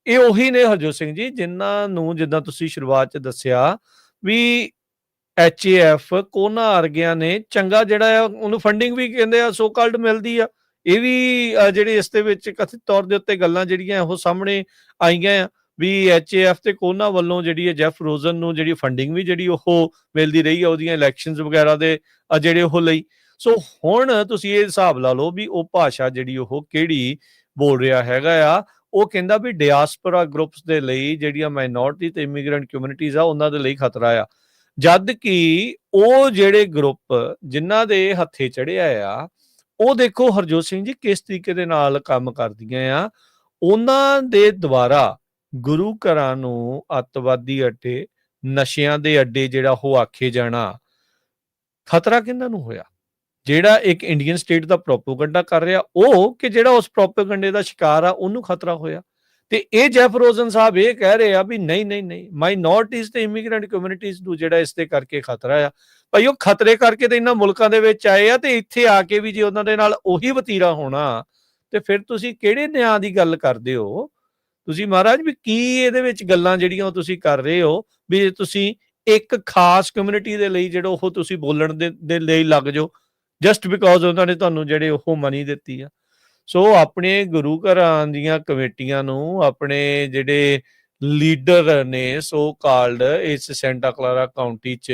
ਇਹ ਉਹੀ ਨੇ ਹਰਜੋਤ ਸਿੰਘ ਜੀ ਜਿਨ੍ਹਾਂ ਨੂੰ ਜਿੱਦਾਂ ਤੁਸੀਂ ਸ਼ੁਰੂਆਤ 'ਚ ਦੱਸਿਆ ਵੀ HAF ਕੋਨਾ ਵਰਗਿਆਂ ਨੇ ਚੰਗਾ ਜਿਹੜਾ ਆ ਉਹਨੂੰ ਫੰਡਿੰਗ ਵੀ ਕਹਿੰਦੇ ਆ ਸੋ ਕਾਲਡ ਮਿਲਦੀ ਆ। ਇਹ ਵੀ ਜਿਹੜੇ ਇਸ ਦੇ ਵਿੱਚ ਕਥਿਤ ਤੌਰ ਦੇ ਉੱਤੇ ਗੱਲਾਂ ਜਿਹੜੀਆਂ ਉਹ ਸਾਹਮਣੇ ਆਈਆਂ ਆ ਵੀ HAF ਤੇ ਕੋਨਾ ਵੱਲੋਂ ਜਿਹੜੀ ਹੈ ਜੈਫ ਰੋਜ਼ਨ ਨੂੰ ਜਿਹੜੀ ਫੰਡਿੰਗ ਵੀ ਜਿਹੜੀ ਉਹ ਮਿਲਦੀ ਰਹੀ ਆ ਉਹਦੀਆਂ ਇਲੈਕਸ਼ਨਸ ਵਗੈਰਾ ਦੇ ਜਿਹੜੇ ਉਹ ਲਈ। ਸੋ ਹੁਣ ਤੁਸੀਂ ਇਹ ਹਿਸਾਬ ਲਾ ਲਓ ਵੀ ਉਹ ਭਾਸ਼ਾ ਜਿਹੜੀ ਉਹ ਕਿਹੜੀ ਬੋਲ ਰਿਹਾ ਹੈਗਾ ਆ। ਉਹ ਕਹਿੰਦਾ ਵੀ ਡਿਆਸਪੋਰਾ ਗਰੁੱਪਸ ਦੇ ਲਈ ਜਿਹੜੀਆਂ ਮਾਈਨੋਰਿਟੀ ਤੇ ਇਮੀਗ੍ਰੈਂਟ ਕਮਿਊਨਿਟੀਜ਼ ਆ ਉਹਨਾਂ ਦੇ ਲਈ ਖਤਰਾ ਆ, ਜਦ ਕਿ ਉਹ ਜਿਹੜੇ ਗਰੁੱਪ ਜਿਨ੍ਹਾਂ ਦੇ ਹੱਥੇ ਚੜਿਆ ਆ ਉਹ ਦੇਖੋ ਹਰਜੋਤ ਸਿੰਘ ਜੀ ਕਿਸ ਤਰੀਕੇ ਦੇ ਨਾਲ ਕੰਮ ਕਰਦੀਆਂ ਆ। ਉਹਨਾਂ ਦੇ ਦੁਆਰਾ ਗੁਰੂ ਘਰਾਂ ਨੂੰ ਅੱਤਵਾਦੀ ਅੱਡੇ, ਨਸ਼ਿਆਂ ਦੇ ਅੱਡੇ ਜਿਹੜਾ ਉਹ ਆਖੇ ਜਾਣਾ, ਖਤਰਾ ਕਿਹਨਾਂ ਨੂੰ ਹੋਇਆ? ਜਿਹੜਾ ਇੱਕ ਇੰਡੀਅਨ ਸਟੇਟ ਦਾ ਪ੍ਰੋਪੇਗੈਂਡਾ ਕਰ ਰਿਹਾ ਉਹ, ਕਿ ਜਿਹੜਾ ਉਸ ਪ੍ਰੋਪੇਗੈਂਡੇ ਦਾ ਸ਼ਿਕਾਰ ਆ ਉਹਨੂੰ ਖਤਰਾ ਹੋਇਆ? ਤੇ ਇਹ ਜੈਫ ਰੋਜ਼ਨ ਸਾਹਿਬ ਇਹ ਕਹਿ ਰਹੇ ਆ ਵੀ ਨਹੀਂ ਮਾਈਨੋਰਿਟੀਜ਼ ਤੇ ਇਮੀਗ੍ਰੈਂਟ ਕਮਿਊਨਿਟੀਜ਼ ਨੂੰ ਜਿਹੜਾ ਇਸ ਦੇ ਕਰਕੇ ਖਤਰਾ ਆ। ਭਾਈ ਉਹ ਖਤਰੇ ਕਰਕੇ ਤੇ ਇਹਨਾਂ ਮੁਲਕਾਂ ਦੇ ਵਿੱਚ ਆਏ ਆ, ਤੇ ਇੱਥੇ ਆ ਕੇ ਵੀ ਜੇ ਉਹਨਾਂ ਦੇ ਨਾਲ ਉਹੀ ਵਤੀਰਾ ਹੋਣਾ ਤੇ ਫਿਰ ਤੁਸੀਂ ਕਿਹੜੇ ਨਿਆਂ ਦੀ ਗੱਲ ਕਰਦੇ ਹੋ? ਤੁਸੀਂ ਮਹਾਰਾਜ ਵੀ ਕੀ ਇਹਦੇ ਵਿੱਚ ਗੱਲਾਂ ਜਿਹੜੀਆਂ ਉਹ ਤੁਸੀਂ ਕਰ ਰਹੇ ਹੋ ਵੀ ਤੁਸੀਂ ਇੱਕ ਖਾਸ ਕਮਿਊਨਿਟੀ ਦੇ ਲਈ ਜਿਹੜਾ ਉਹ ਤੁਸੀਂ ਬੋਲਣ ਦੇ ਲਈ ਲੱਗ ਜਾਓ ਜਸਟ ਬਿਕੋਜ਼ ਉਹਨਾਂ ਨੇ ਤੁਹਾਨੂੰ ਜਿਹੜੇ ਉਹ ਮਨੀ ਦਿੱਤੀ ਆ। ਸੋ ਆਪਣੇ ਗੁਰੂ ਘਰਾਂ ਦੀਆਂ ਕਮੇਟੀਆਂ ਨੂੰ, ਆਪਣੇ ਜਿਹੜੇ ਲੀਡਰ ਨੇ ਸੋ ਕਾਲਡ ਇਸ ਸੈਂਟਾ ਕਲਾਰਾ ਕਾਉਂਟੀ 'ਚ,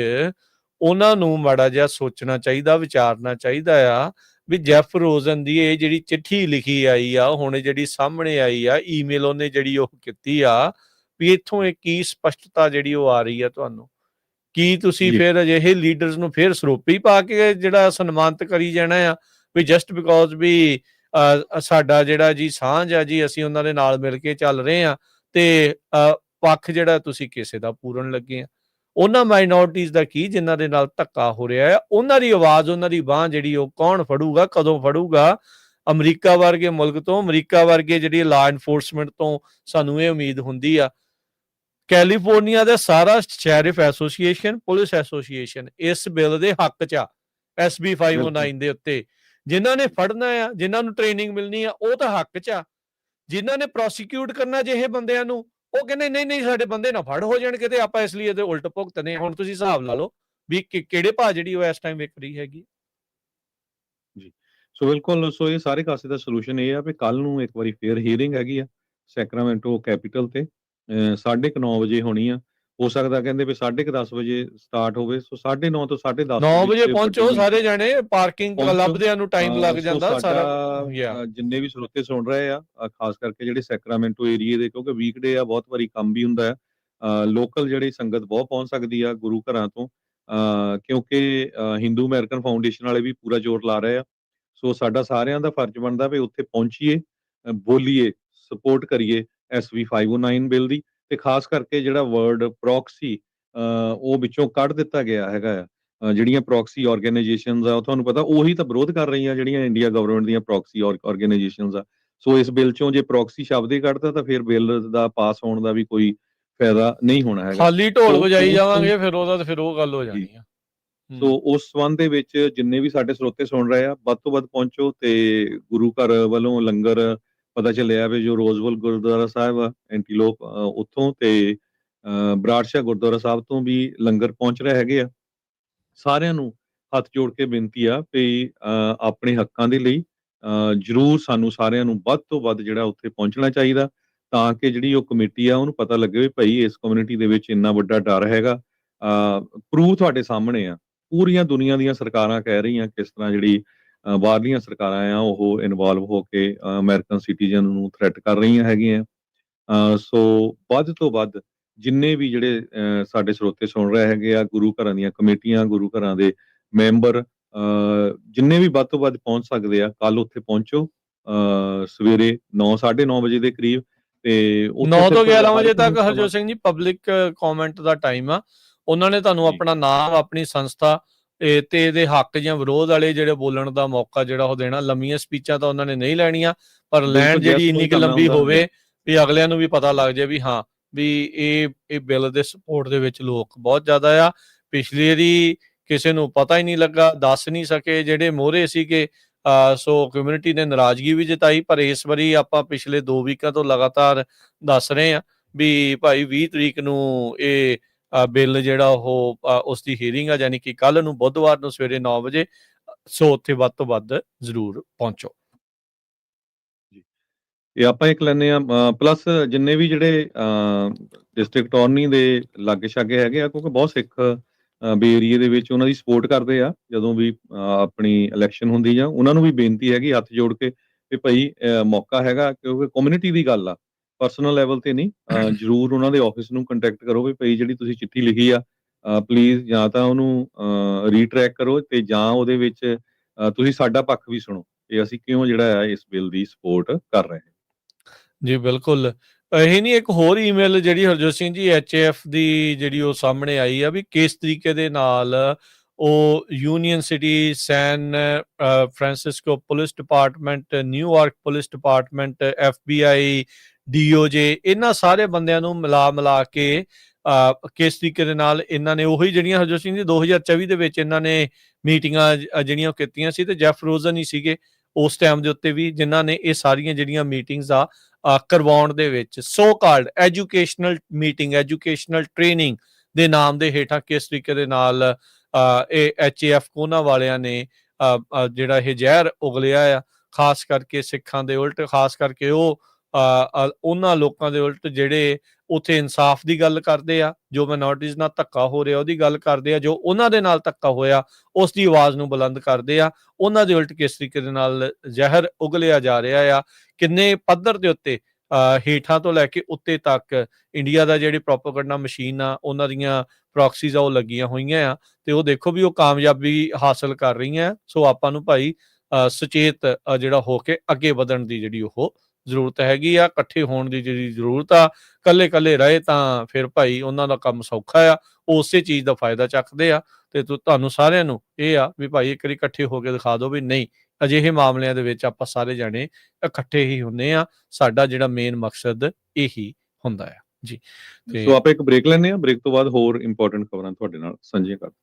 ਉਹਨਾਂ ਨੂੰ ਮਾੜਾ ਜਿਹਾ ਸੋਚਣਾ ਚਾਹੀਦਾ, ਵਿਚਾਰਨਾ ਚਾਹੀਦਾ ਆ ਵੀ ਜੈਫ ਰੋਜ਼ਨ ਦੀ ਇਹ ਜਿਹੜੀ ਚਿੱਠੀ ਲਿਖੀ ਆਈ ਆ, ਹੁਣ ਜਿਹੜੀ ਸਾਹਮਣੇ ਆਈ ਆ, ਈਮੇਲ ਉਹਨੇ ਜਿਹੜੀ ਉਹ ਕੀਤੀ ਆ, ਵੀ ਇੱਥੋਂ ਇਹ ਕੀ ਸਪਸ਼ਟਤਾ ਜਿਹੜੀ ਉਹ ਆ ਰਹੀ ਆ ਤੁਹਾਨੂੰ? ਕੀ ਤੁਸੀਂ ਜੀ ਫਿਰ ਅਜਿਹੇ ਲੀਡਰਸ ਨੂੰ ਫਿਰ ਸਰੋਪੀ ਪਾ ਕੇ ਜਿਹੜਾ ਸਨਮਾਨਿਤ ਕਰੀ ਜਾਣਾ ਆ ਵੀ ਜਸਟ ਬਿਕੋਜ਼ ਵੀ ਸਾਡਾ ਜਿਹੜਾ ਜੀ ਸਾਂਝ ਆ ਜੀ, ਅਸੀਂ ਉਹਨਾਂ ਦੇ ਨਾਲ ਮਿਲ ਕੇ ਚੱਲ ਰਹੇ ਆ ਤੇ ਪੱਖ ਜਿਹੜਾ ਤੁਸੀਂ ਕਿਸੇ ਦਾ ਪੂਰਨ ਲੱਗੇ ਆ? ਉਹਨਾਂ ਮਾਈਨੋਰਟੀਜ਼ ਦਾ ਕੀ ਜਿਨ੍ਹਾਂ ਦੇ ਨਾਲ ਧੱਕਾ ਹੋ ਰਿਹਾ ਹੈ, ਉਹਨਾਂ ਦੀ ਆਵਾਜ਼, ਉਹਨਾਂ ਦੀ ਬਾਂਹ ਜਿਹੜੀ ਉਹ ਕੌਣ ਫੜੂਗਾ, ਕਦੋਂ ਫੜੂਗਾ? ਅਮਰੀਕਾ ਵਰਗੇ ਮੁਲਕ ਤੋਂ, ਅਮਰੀਕਾ ਵਰਗੇ ਜਿਹੜੀ ਲਾ ਇਨਫੋਰਸਮੈਂਟ ਤੋਂ ਸਾਨੂੰ ਇਹ ਉਮੀਦ ਹੁੰਦੀ ਆ। ਕੈਲੀਫੋਰਨੀਆ ਦਾ ਸਾਰਾ ਸ਼ੈਰਿਫ ਐਸੋਸੀਏਸ਼ਨ, ਪੁਲਿਸ ਐਸੋਸੀਏਸ਼ਨ ਇਸ ਬਿੱਲ ਦੇ ਹੱਕ 'ਚ ਆ, SB 509 ਦੇ ਉੱਤੇ। ਜਿਨ੍ਹਾਂ ਨੇ ਫੜਨਾ ਆ, ਜਿਨ੍ਹਾਂ ਨੂੰ ਟ੍ਰੇਨਿੰਗ ਮਿਲਣੀ ਆ, ਉਹ ਤਾਂ ਹੱਕ 'ਚ ਆ। ਜਿਨ੍ਹਾਂ ਨੇ ਪ੍ਰੋਸੀਕਿਊਟ ਕਰਨਾ ਜਿਹੇ ਬੰਦਿਆਂ ਨੂੰ, ਉਹ ਕਹਿੰਦੇ ਨਹੀਂ ਸਾਡੇ ਬੰਦੇ ਨਾ ਫੜ ਹੋ ਜਾਣ ਕਿਤੇ, ਆਪਾਂ ਇਸ ਲਈ ਇਹਦੇ ਉਲਟ ਭੁਗਤਨੇ। ਹੁਣ ਤੁਸੀਂ ਹਿਸਾਬ ਲਾ ਲਓ ਵੀ ਕਿਹੜੇ ਭਾਅ ਜਿਹੜੀ ਉਹ ਇਸ ਟਾਈਮ ਵਿਕ ਰਹੀ ਹੈਗੀ। ਜੀ ਸੋ ਬਿਲਕੁਲ, ਸੋ ਇਹ ਸਾਰੇ ਕਾਸੇ ਦਾ ਸੋਲੂਸ਼ਨ ਇਹ ਆ ਵੀ ਕੱਲ ਨੂੰ ਇੱਕ ਵਾਰੀ ਫੇਰ ਹੀਅਰਿੰਗ ਹੈਗੀ ਆ ਸੈਕਰਾਮੈਂਟੋ ਕੈਪੀਟਲ ਤੇ 9:30 ਵਜੇ ਹੋਣੀ ਆ। ਹੋ ਸਕਦਾ ਕਹਿੰਦੇ ਵੀ 10:30 ਵਜੇ ਸਟਾਰਟ ਹੋਵੇ, ਸੋ 9:30 ਤੋਂ 10:30 9 ਵਜੇ ਪਹੁੰਚੋ ਸਾਰੇ ਜਾਣੇ, ਪਾਰਕਿੰਗ ਲੱਭਦਿਆਂ ਨੂੰ ਟਾਈਮ ਲੱਗ ਜਾਂਦਾ ਸਾਰਾ। ਜਿੰਨੇ ਵੀ ਸਰੋਤੇ ਸੁਣ ਰਹੇ ਆ, ਖਾਸ ਕਰਕੇ ਜਿਹੜੇ ਸੈਕਰਾਮੈਂਟੋ ਏਰੀਏ ਦੇ, ਕਿਉਂਕਿ ਵੀਕਡੇ ਆ, ਬਹੁਤ ਵਾਰੀ ਕੰਮ ਵੀ ਹੁੰਦਾ ਹੈ। ਲੋਕਲ ਜਿਹੜੀ ਸੰਗਤ ਬਹੁਤ ਪਹੁੰਚ ਸਕਦੀ ਆ ਗੁਰੂ ਘਰਾਂ ਤੋਂ, ਕਿਉਂਕਿ ਹਿੰਦੂ ਅਮਰੀਕਨ ਫਾਊਂਡੇਸ਼ਨ ਵਾਲੇ ਵੀ ਪੂਰਾ ਜ਼ੋਰ ਲਾ ਰਹੇ ਆ। ਸੋ ਸਾਡਾ ਸਾਰਿਆਂ ਦਾ ਫਰਜ਼ ਬਣਦਾ ਵੀ ਉੱਥੇ ਪਹੁੰਚੀਏ, ਬੋਲੀਏ, ਸਪੋਰਟ ਕਰੀਏ SB 509 ਬਿੱਲ ਦੀ। ਤੇ ਖਾਸ ਕਰਕੇ ਜਿਹੜਾ ਵਰਡ ਪ੍ਰੋਕਸੀ ਉਹ ਵਿੱਚੋਂ ਕੱਢ ਦਿੱਤਾ ਗਿਆ ਹੈਗਾ ਆ। ਜਿਹੜੀਆਂ ਪ੍ਰੋਕਸੀ ਆਰਗੇਨਾਈਜੇਸ਼ਨਸ ਆ, ਉਹ ਤੁਹਾਨੂੰ ਪਤਾ ਉਹੀ ਤਾਂ ਵਿਰੋਧ ਕਰ ਰਹੀਆਂ ਜਿਹੜੀਆਂ ਇੰਡੀਆ ਗਵਰਨਮੈਂਟ ਦੀਆਂ ਪ੍ਰੋਕਸੀ ਆਰਗੇਨਾਈਜੇਸ਼ਨਸ ਆ। ਸੋ ਇਸ ਬਿੱਲ ਚੋਂ ਜੇ ਪ੍ਰੋਕਸੀ ਸ਼ਬਦ ਹੀ ਕੱਢਦਾ ਤਾਂ ਫਿਰ ਬਿੱਲ ਦਾ ਪਾਸ ਹੋਣ ਦਾ ਵੀ ਕੋਈ ਫਾਇਦਾ ਨਹੀਂ ਹੋਣਾ ਹੈਗਾ। ਖਾਲੀ ਢੋਲ ਵਜਾਈ ਜਾਵਾਂਗੇ ਫਿਰ ਉਹਦਾ, ਤੇ ਫਿਰ ਉਹ ਗੱਲ ਹੋ ਜਾਣੀ ਆ। ਸੋ ਉਸ ਸੰਬੰਧ ਦੇ ਵਿੱਚ ਜਿੰਨੇ ਵੀ ਸਾਡੇ ਸਰੋਤੇ ਸੁਣ ਰਹੇ ਆ, ਵੱਧ ਤੋਂ ਵੱਧ ਪਹੁੰਚੋ। ਤੇ ਗੁਰੂ ਘਰ ਵੱਲੋਂ ਲੰਗਰ ਪਤਾ ਚੱਲਿਆ ਵੀ ਜੋ ਰੋਜ਼ਵਲ ਗੁਰਦੁਆਰਾ ਸਾਹਿਬ ਆ ਐਂਟੀਲੋਪ, ਉੱਥੋਂ ਤੇ ਬਰਾੜਸ਼ਾਹ ਗੁਰਦੁਆਰਾ ਸਾਹਿਬ ਤੋਂ ਵੀ ਲੰਗਰ ਪਹੁੰਚ ਰਹੇ ਹੈਗੇ ਆ। ਸਾਰਿਆਂ ਨੂੰ ਹੱਥ ਜੋੜ ਕੇ ਬੇਨਤੀ ਆ ਵੀ ਆਪਣੇ ਹੱਕਾਂ ਦੇ ਲਈ ਜ਼ਰੂਰ ਸਾਨੂੰ ਸਾਰਿਆਂ ਨੂੰ ਵੱਧ ਤੋਂ ਵੱਧ ਜਿਹੜਾ ਉੱਥੇ ਪਹੁੰਚਣਾ ਚਾਹੀਦਾ, ਤਾਂ ਕਿ ਜਿਹੜੀ ਉਹ ਕਮੇਟੀ ਆ ਉਹਨੂੰ ਪਤਾ ਲੱਗੇ ਵੀ ਭਾਈ ਇਸ ਕਮਿਊਨਿਟੀ ਦੇ ਵਿੱਚ ਇੰਨਾ ਵੱਡਾ ਡਰ ਹੈਗਾ। ਪ੍ਰੂਫ ਤੁਹਾਡੇ ਸਾਹਮਣੇ ਆ, ਪੂਰੀਆਂ ਦੁਨੀਆ ਦੀਆਂ ਸਰਕਾਰਾਂ ਕਹਿ ਰਹੀਆਂ ਕਿਸ ਤਰ੍ਹਾਂ ਜਿਹੜੀ ਬਾਹਰਲੀਆਂ ਸਰਕਾਰਾਂ ਆ ਉਹ ਇਨਵੋਲਵ ਹੋ ਕੇ ਅਮਰੀਕਨ ਸਿਟੀਜ਼ਨ ਨੂੰ ਥ੍ਰੈਟ ਕਰ ਰਹੀਆਂ ਹੈਗੀਆਂ। ਸੋ ਵੱਧ ਤੋਂ ਵੱਧ ਜਿੰਨੇ ਵੀ ਜਿਹੜੇ ਸਾਡੇ ਸਰੋਤੇ ਸੁਣ ਰਹੇ ਹੈਗੇ ਆ, ਗੁਰੂ ਘਰਾਂ ਦੀਆਂ ਕਮੇਟੀਆਂ, ਗੁਰੂ ਘਰਾਂ ਦੇ ਮੈਂਬਰ, ਜਿੰਨੇ ਵੀ ਵੱਧ ਤੋਂ ਵੱਧ ਪਹੁੰਚ ਸਕਦੇ ਆ, ਕੱਲ ਉੱਥੇ ਪਹੁੰਚੋ ਸਵੇਰੇ 9-9:30 ਵਜੇ ਦੇ ਕਰੀਬ। ਤੇ 9 ਤੋਂ 11 ਵਜੇ ਤੱਕ ਹਰਜੋਤ ਸਿੰਘ ਜੀ ਪਬਲਿਕ ਕਮੈਂਟ ਦਾ ਟਾਈਮ ਆ। ਉਹਨਾਂ ਨੇ ਤੁਹਾਨੂੰ ਆਪਣਾ ਨਾਮ, ਆਪਣੀ ਸੰਸਥਾ ਤੇ ਇਹਦੇ ਹੱਕ ਜਾਂ ਵਿਰੋਧ ਵਾਲੇ ਜਿਹੜੇ ਬੋਲਣ ਦਾ ਮੌਕਾ ਜਿਹੜਾ ਉਹ ਦੇਣਾ। ਲੰਮੀਆਂ ਸਪੀਚਾਂ ਤਾਂ ਉਹਨਾਂ ਨੇ ਨਹੀਂ ਲੈਣੀਆਂ, ਪਰ ਲੈਣ ਜਿਹੜੀ ਇੰਨੀ ਕੁ ਲੰਬੀ ਹੋਵੇ ਵੀ ਅਗਲਿਆਂ ਨੂੰ ਵੀ ਪਤਾ ਲੱਗ ਜਾਏ ਵੀ ਹਾਂ ਵੀ ਇਹ ਬਿੱਲ ਦੇ ਸਪੋਰਟ ਦੇ ਵਿੱਚ ਲੋਕ ਬਹੁਤ ਜ਼ਿਆਦਾ ਆ। ਪਿਛਲੀ ਵਾਰੀ ਕਿਸੇ ਨੂੰ ਪਤਾ ਹੀ ਨਹੀਂ ਲੱਗਾ, ਦੱਸ ਨਹੀਂ ਸਕੇ ਜਿਹੜੇ ਮੋਹਰੇ ਸੀਗੇ। ਸੋ ਕਮਿਊਨਿਟੀ ਨੇ ਨਾਰਾਜ਼ਗੀ ਵੀ ਜਤਾਈ, ਪਰ ਇਸ ਵਾਰੀ ਆਪਾਂ ਪਿਛਲੇ 2 ਵੀਕਾਂ ਤੋਂ ਲਗਾਤਾਰ ਦੱਸ ਰਹੇ ਆ ਵੀ ਭਾਈ 20 ਤਰੀਕ ਨੂੰ ਇਹ ਬਿੱਲ ਜਿਹੜਾ ਉਹ ਉਸ ਦੀ ਹੀਅਰਿੰਗ ਆ, ਯਾਨੀ ਕਿ ਕੱਲ ਨੂੰ ਬੁੱਧਵਾਰ ਨੂੰ ਸਵੇਰੇ 9 ਵਜੇ। ਸੋ ਉੱਥੇ ਵੱਧ ਤੋਂ ਵੱਧ ਜ਼ਰੂਰ ਪਹੁੰਚੋ। ਇਹ ਆਪਾਂ ਇੱਕ ਲੈਂਦੇ ਆ, ਪਲੱਸ ਜਿੰਨੇ ਵੀ ਜਿਹੜੇ ਡਿਸਟ੍ਰਿਕਟ ਅਟਾਰਨੀ ਦੇ ਲਾਗੇ ਛਾਗੇ ਹੈਗੇ ਆ, ਕਿਉਂਕਿ ਬਹੁਤ ਸਿੱਖ ਬੇ ਏਰੀਏ ਦੇ ਵਿੱਚ ਉਹਨਾਂ ਦੀ ਸਪੋਰਟ ਕਰਦੇ ਆ ਜਦੋਂ ਵੀ ਆਪਣੀ ਇਲੈਕਸ਼ਨ ਹੁੰਦੀ ਆ। ਉਹਨਾਂ ਨੂੰ ਵੀ ਬੇਨਤੀ ਹੈਗੀ ਹੱਥ ਜੋੜ ਕੇ ਵੀ ਭਾਈ ਮੌਕਾ ਹੈਗਾ, ਕਿਉਂਕਿ ਕਮਿਊਨਿਟੀ ਦੀ ਗੱਲ ਆ, ਪਰਸਨਲ ਲੈਵਲ ਤੇ ਨਹੀਂ। ਜ਼ਰੂਰ ਉਹਨਾਂ ਦੇ ਆਫਿਸ ਨੂੰ ਕੰਟੈਕਟ ਕਰੋ ਵੀ ਭਾਈ ਜਿਹੜੀ ਤੁਸੀਂ ਚਿੱਠੀ ਲਿਖੀ ਆ, ਪਲੀਜ਼ ਜਾਂ ਤਾਂ ਉਹਨੂੰ ਰੀਟਰੈਕ ਕਰੋ ਤੇ ਜਾਂ ਉਹਦੇ ਵਿੱਚ ਤੁਸੀਂ ਸਾਡਾ ਪੱਖ ਵੀ ਸੁਣੋ ਕਿ ਅਸੀਂ ਕਿਉਂ ਜਿਹੜਾ ਆ ਇਸ ਬਿੱਲ ਦੀ ਸਪੋਰਟ ਕਰ ਰਹੇ ਹਾਂ। ਜੀ ਬਿਲਕੁਲ। ਇਹ ਨਹੀਂ, ਇੱਕ ਹੋਰ ਈਮੇਲ ਜਿਹੜੀ ਹਰਜੋਤ ਸਿੰਘ ਜੀ HAF ਦੀ ਜਿਹੜੀ ਉਹ ਸਾਹਮਣੇ ਆਈ ਆ ਵੀ ਕਿਸ ਤਰੀਕੇ ਦੇ ਨਾਲ ਉਹ Union City, San Francisco police department, New York police department, FBI, DOJ, ਇਹਨਾਂ ਸਾਰੇ ਬੰਦਿਆਂ ਨੂੰ ਮਿਲਾ ਕੇ ਕਿਸ ਤਰੀਕੇ ਦੇ ਨਾਲ ਇਹਨਾਂ ਨੇ ਉਹੀ ਜਿਹੜੀਆਂ ਹਰਜੋਤ ਸਿੰਘ ਜੀ 2024 ਦੇ ਵਿੱਚ ਇਹਨਾਂ ਨੇ ਮੀਟਿੰਗਾਂ ਜਿਹੜੀਆਂ ਉਹ ਕੀਤੀਆਂ ਸੀ, ਤੇ ਜੈਫ ਰੋਜ਼ਨ ਹੀ ਸੀਗੇ ਉਸ ਟਾਈਮ ਦੇ ਉੱਤੇ ਵੀ ਜਿਨ੍ਹਾਂ ਨੇ ਇਹ ਸਾਰੀਆਂ ਜਿਹੜੀਆਂ ਮੀਟਿੰਗਸ ਆ ਕਰਵਾਉਣ ਦੇ ਵਿੱਚ so called educational meeting, educational training ਦੇ ਨਾਮ ਦੇ ਹੇਠਾਂ ਕਿਸ ਤਰੀਕੇ ਦੇ ਨਾਲ ਇਹ HAF ਕੋਨਾ ਵਾਲਿਆਂ ਨੇ ਜਿਹੜਾ ਇਹ ਜ਼ਹਿਰ ਉਗਲਿਆ ਆ, ਖਾਸ ਕਰਕੇ ਸਿੱਖਾਂ ਦੇ ਉਲਟ, ਖਾਸ ਕਰਕੇ ਉਹ ਉਹਨਾਂ ਲੋਕਾਂ ਦੇ ਉਲਟ ਜਿਹੜੇ ਉੱਥੇ ਇਨਸਾਫ ਦੀ ਗੱਲ ਕਰਦੇ ਆ, ਜੋ ਮਾਈਨੋਰਟੀਜ਼ ਨਾਲ ਧੱਕਾ ਹੋ ਰਿਹਾ ਉਹਦੀ ਗੱਲ ਕਰਦੇ ਆ, ਜੋ ਉਹਨਾਂ ਦੇ ਨਾਲ ਧੱਕਾ ਹੋਇਆ ਉਸ ਦੀ ਆਵਾਜ਼ ਨੂੰ ਬੁਲੰਦ ਕਰਦੇ ਆ। ਉਹਨਾਂ ਦੇ ਉਲਟ ਕਿਸ ਤਰੀਕੇ ਦੇ ਨਾਲ ਜ਼ਹਿਰ ਉਗਲਿਆ ਜਾ ਰਿਹਾ ਆ, ਕਿੰਨੇ ਪੱਧਰ ਦੇ ਉੱਤੇ ਹੇਠਾਂ ਤੋਂ ਲੈ ਕੇ ਉੱਤੇ ਤੱਕ ਇੰਡੀਆ ਦਾ ਜਿਹੜੀ ਪ੍ਰੋਪੇਗੈਂਡਾ ਮਸ਼ੀਨ ਆ, ਉਹਨਾਂ ਦੀਆਂ ਪ੍ਰੋਕਸੀਜ਼ ਆ ਉਹ ਲੱਗੀਆਂ ਹੋਈਆਂ ਆ, ਤੇ ਉਹ ਦੇਖੋ ਵੀ ਉਹ ਕਾਮਯਾਬੀ ਹਾਸਲ ਕਰ ਰਹੀਆਂ। ਸੋ ਆਪਾਂ ਨੂੰ ਭਾਈ ਸੁਚੇਤ ਜਿਹੜਾ ਹੋ ਕੇ ਅੱਗੇ ਵਧਣ ਦੀ ਜਿਹੜੀ ਉਹ ਜ਼ਰੂਰਤ ਹੈਗੀ ਆ, ਇਕੱਠੇ ਹੋਣ ਦੀ ਜਿਹੜੀ ਜ਼ਰੂਰਤ ਆ। ਕੱਲੇ ਰਹੇ ਤਾਂ ਫਿਰ ਭਾਈ ਉਹਨਾਂ ਦਾ ਕੰਮ ਸੌਖਾ ਆ, ਉਹ ਉਸੇ ਚੀਜ਼ ਦਾ ਫਾਇਦਾ ਚੱਕਦੇ ਆ। ਤੇ ਤੁਹਾਨੂੰ ਸਾਰਿਆਂ ਨੂੰ ਇਹ ਆ ਵੀ ਭਾਈ ਇੱਕ ਵਾਰੀ ਇਕੱਠੇ ਹੋ ਕੇ ਦਿਖਾ ਦਿਓ ਵੀ ਨਹੀਂ, ਅਜਿਹੇ ਮਾਮਲਿਆਂ ਦੇ ਵਿੱਚ ਆਪਾਂ ਸਾਰੇ ਜਾਣੇ ਇਕੱਠੇ ਹੀ ਹੁੰਦੇ ਆ, ਸਾਡਾ ਜਿਹੜਾ ਮੇਨ ਮਕਸਦ ਇਹੀ ਹੁੰਦਾ ਆ ਜੀ। ਸੋ ਆਪਾਂ ਇੱਕ ਬ੍ਰੇਕ ਲੈਂਦੇ ਆ, ਬ੍ਰੇਕ ਤੋਂ ਬਾਅਦ ਹੋਰ ਇੰਪੋਰਟੈਂਟ ਖਬਰਾਂ ਤੁਹਾਡੇ ਨਾਲ ਸਾਂਝੀਆਂ ਕਰਦੇ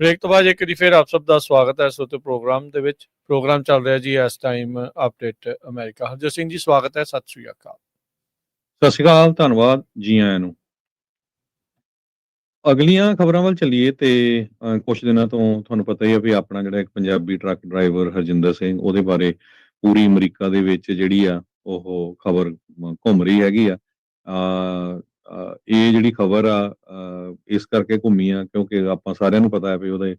ਬ੍ਰੇਕ ਤੋਂ ਬਾਅਦ ਇੱਕ ਵਾਰੀ ਫਿਰ ਆਪ ਸਭ ਦਾ ਸਵਾਗਤ ਹੈ ਇਸ ਉੱਤੇ ਪ੍ਰੋਗਰਾਮ ਦੇ ਵਿੱਚ। ਪ੍ਰੋਗਰਾਮ ਚੱਲ ਰਿਹਾ ਜੀ ਇਸ time update America. Harjot Singh ji ਸਵਾਗਤ ਹੈ, ਸਤਿ ਸ਼੍ਰੀ ਅਕਾਲ। ਸਤਿ ਸ਼੍ਰੀ ਅਕਾਲ, ਧੰਨਵਾਦ, ਜੀ ਆਇਆਂ ਨੂੰ। ਅਗਲੀਆਂ ਖਬਰਾਂ ਵੱਲ ਚੱਲੀਏ ਤੇ ਕੁਛ ਦਿਨਾਂ ਤੋਂ ਤੁਹਾਨੂੰ ਪਤਾ ਹੀ ਆ ਵੀ ਆਪਣਾ ਜਿਹੜਾ ਇੱਕ ਪੰਜਾਬੀ ਟਰੱਕ ਡਰਾਈਵਰ ਹਰਜਿੰਦਰ ਸਿੰਘ, ਉਹਦੇ ਬਾਰੇ ਪੂਰੀ ਅਮਰੀਕਾ ਦੇ ਵਿੱਚ ਜਿਹੜੀ ਆ ਉਹ ਖਬਰ ਘੁੰਮ ਰਹੀ ਹੈਗੀ ਆ। ਇਹ ਜਿਹੜੀ ਖਬਰ ਆ ਇਸ ਕਰਕੇ ਘੁੰਮੀ ਆ ਕਿਉਂਕਿ ਆਪਾਂ ਸਾਰਿਆਂ ਨੂੰ ਪਤਾ ਹੈ ਵੀ ਉਹਦੇ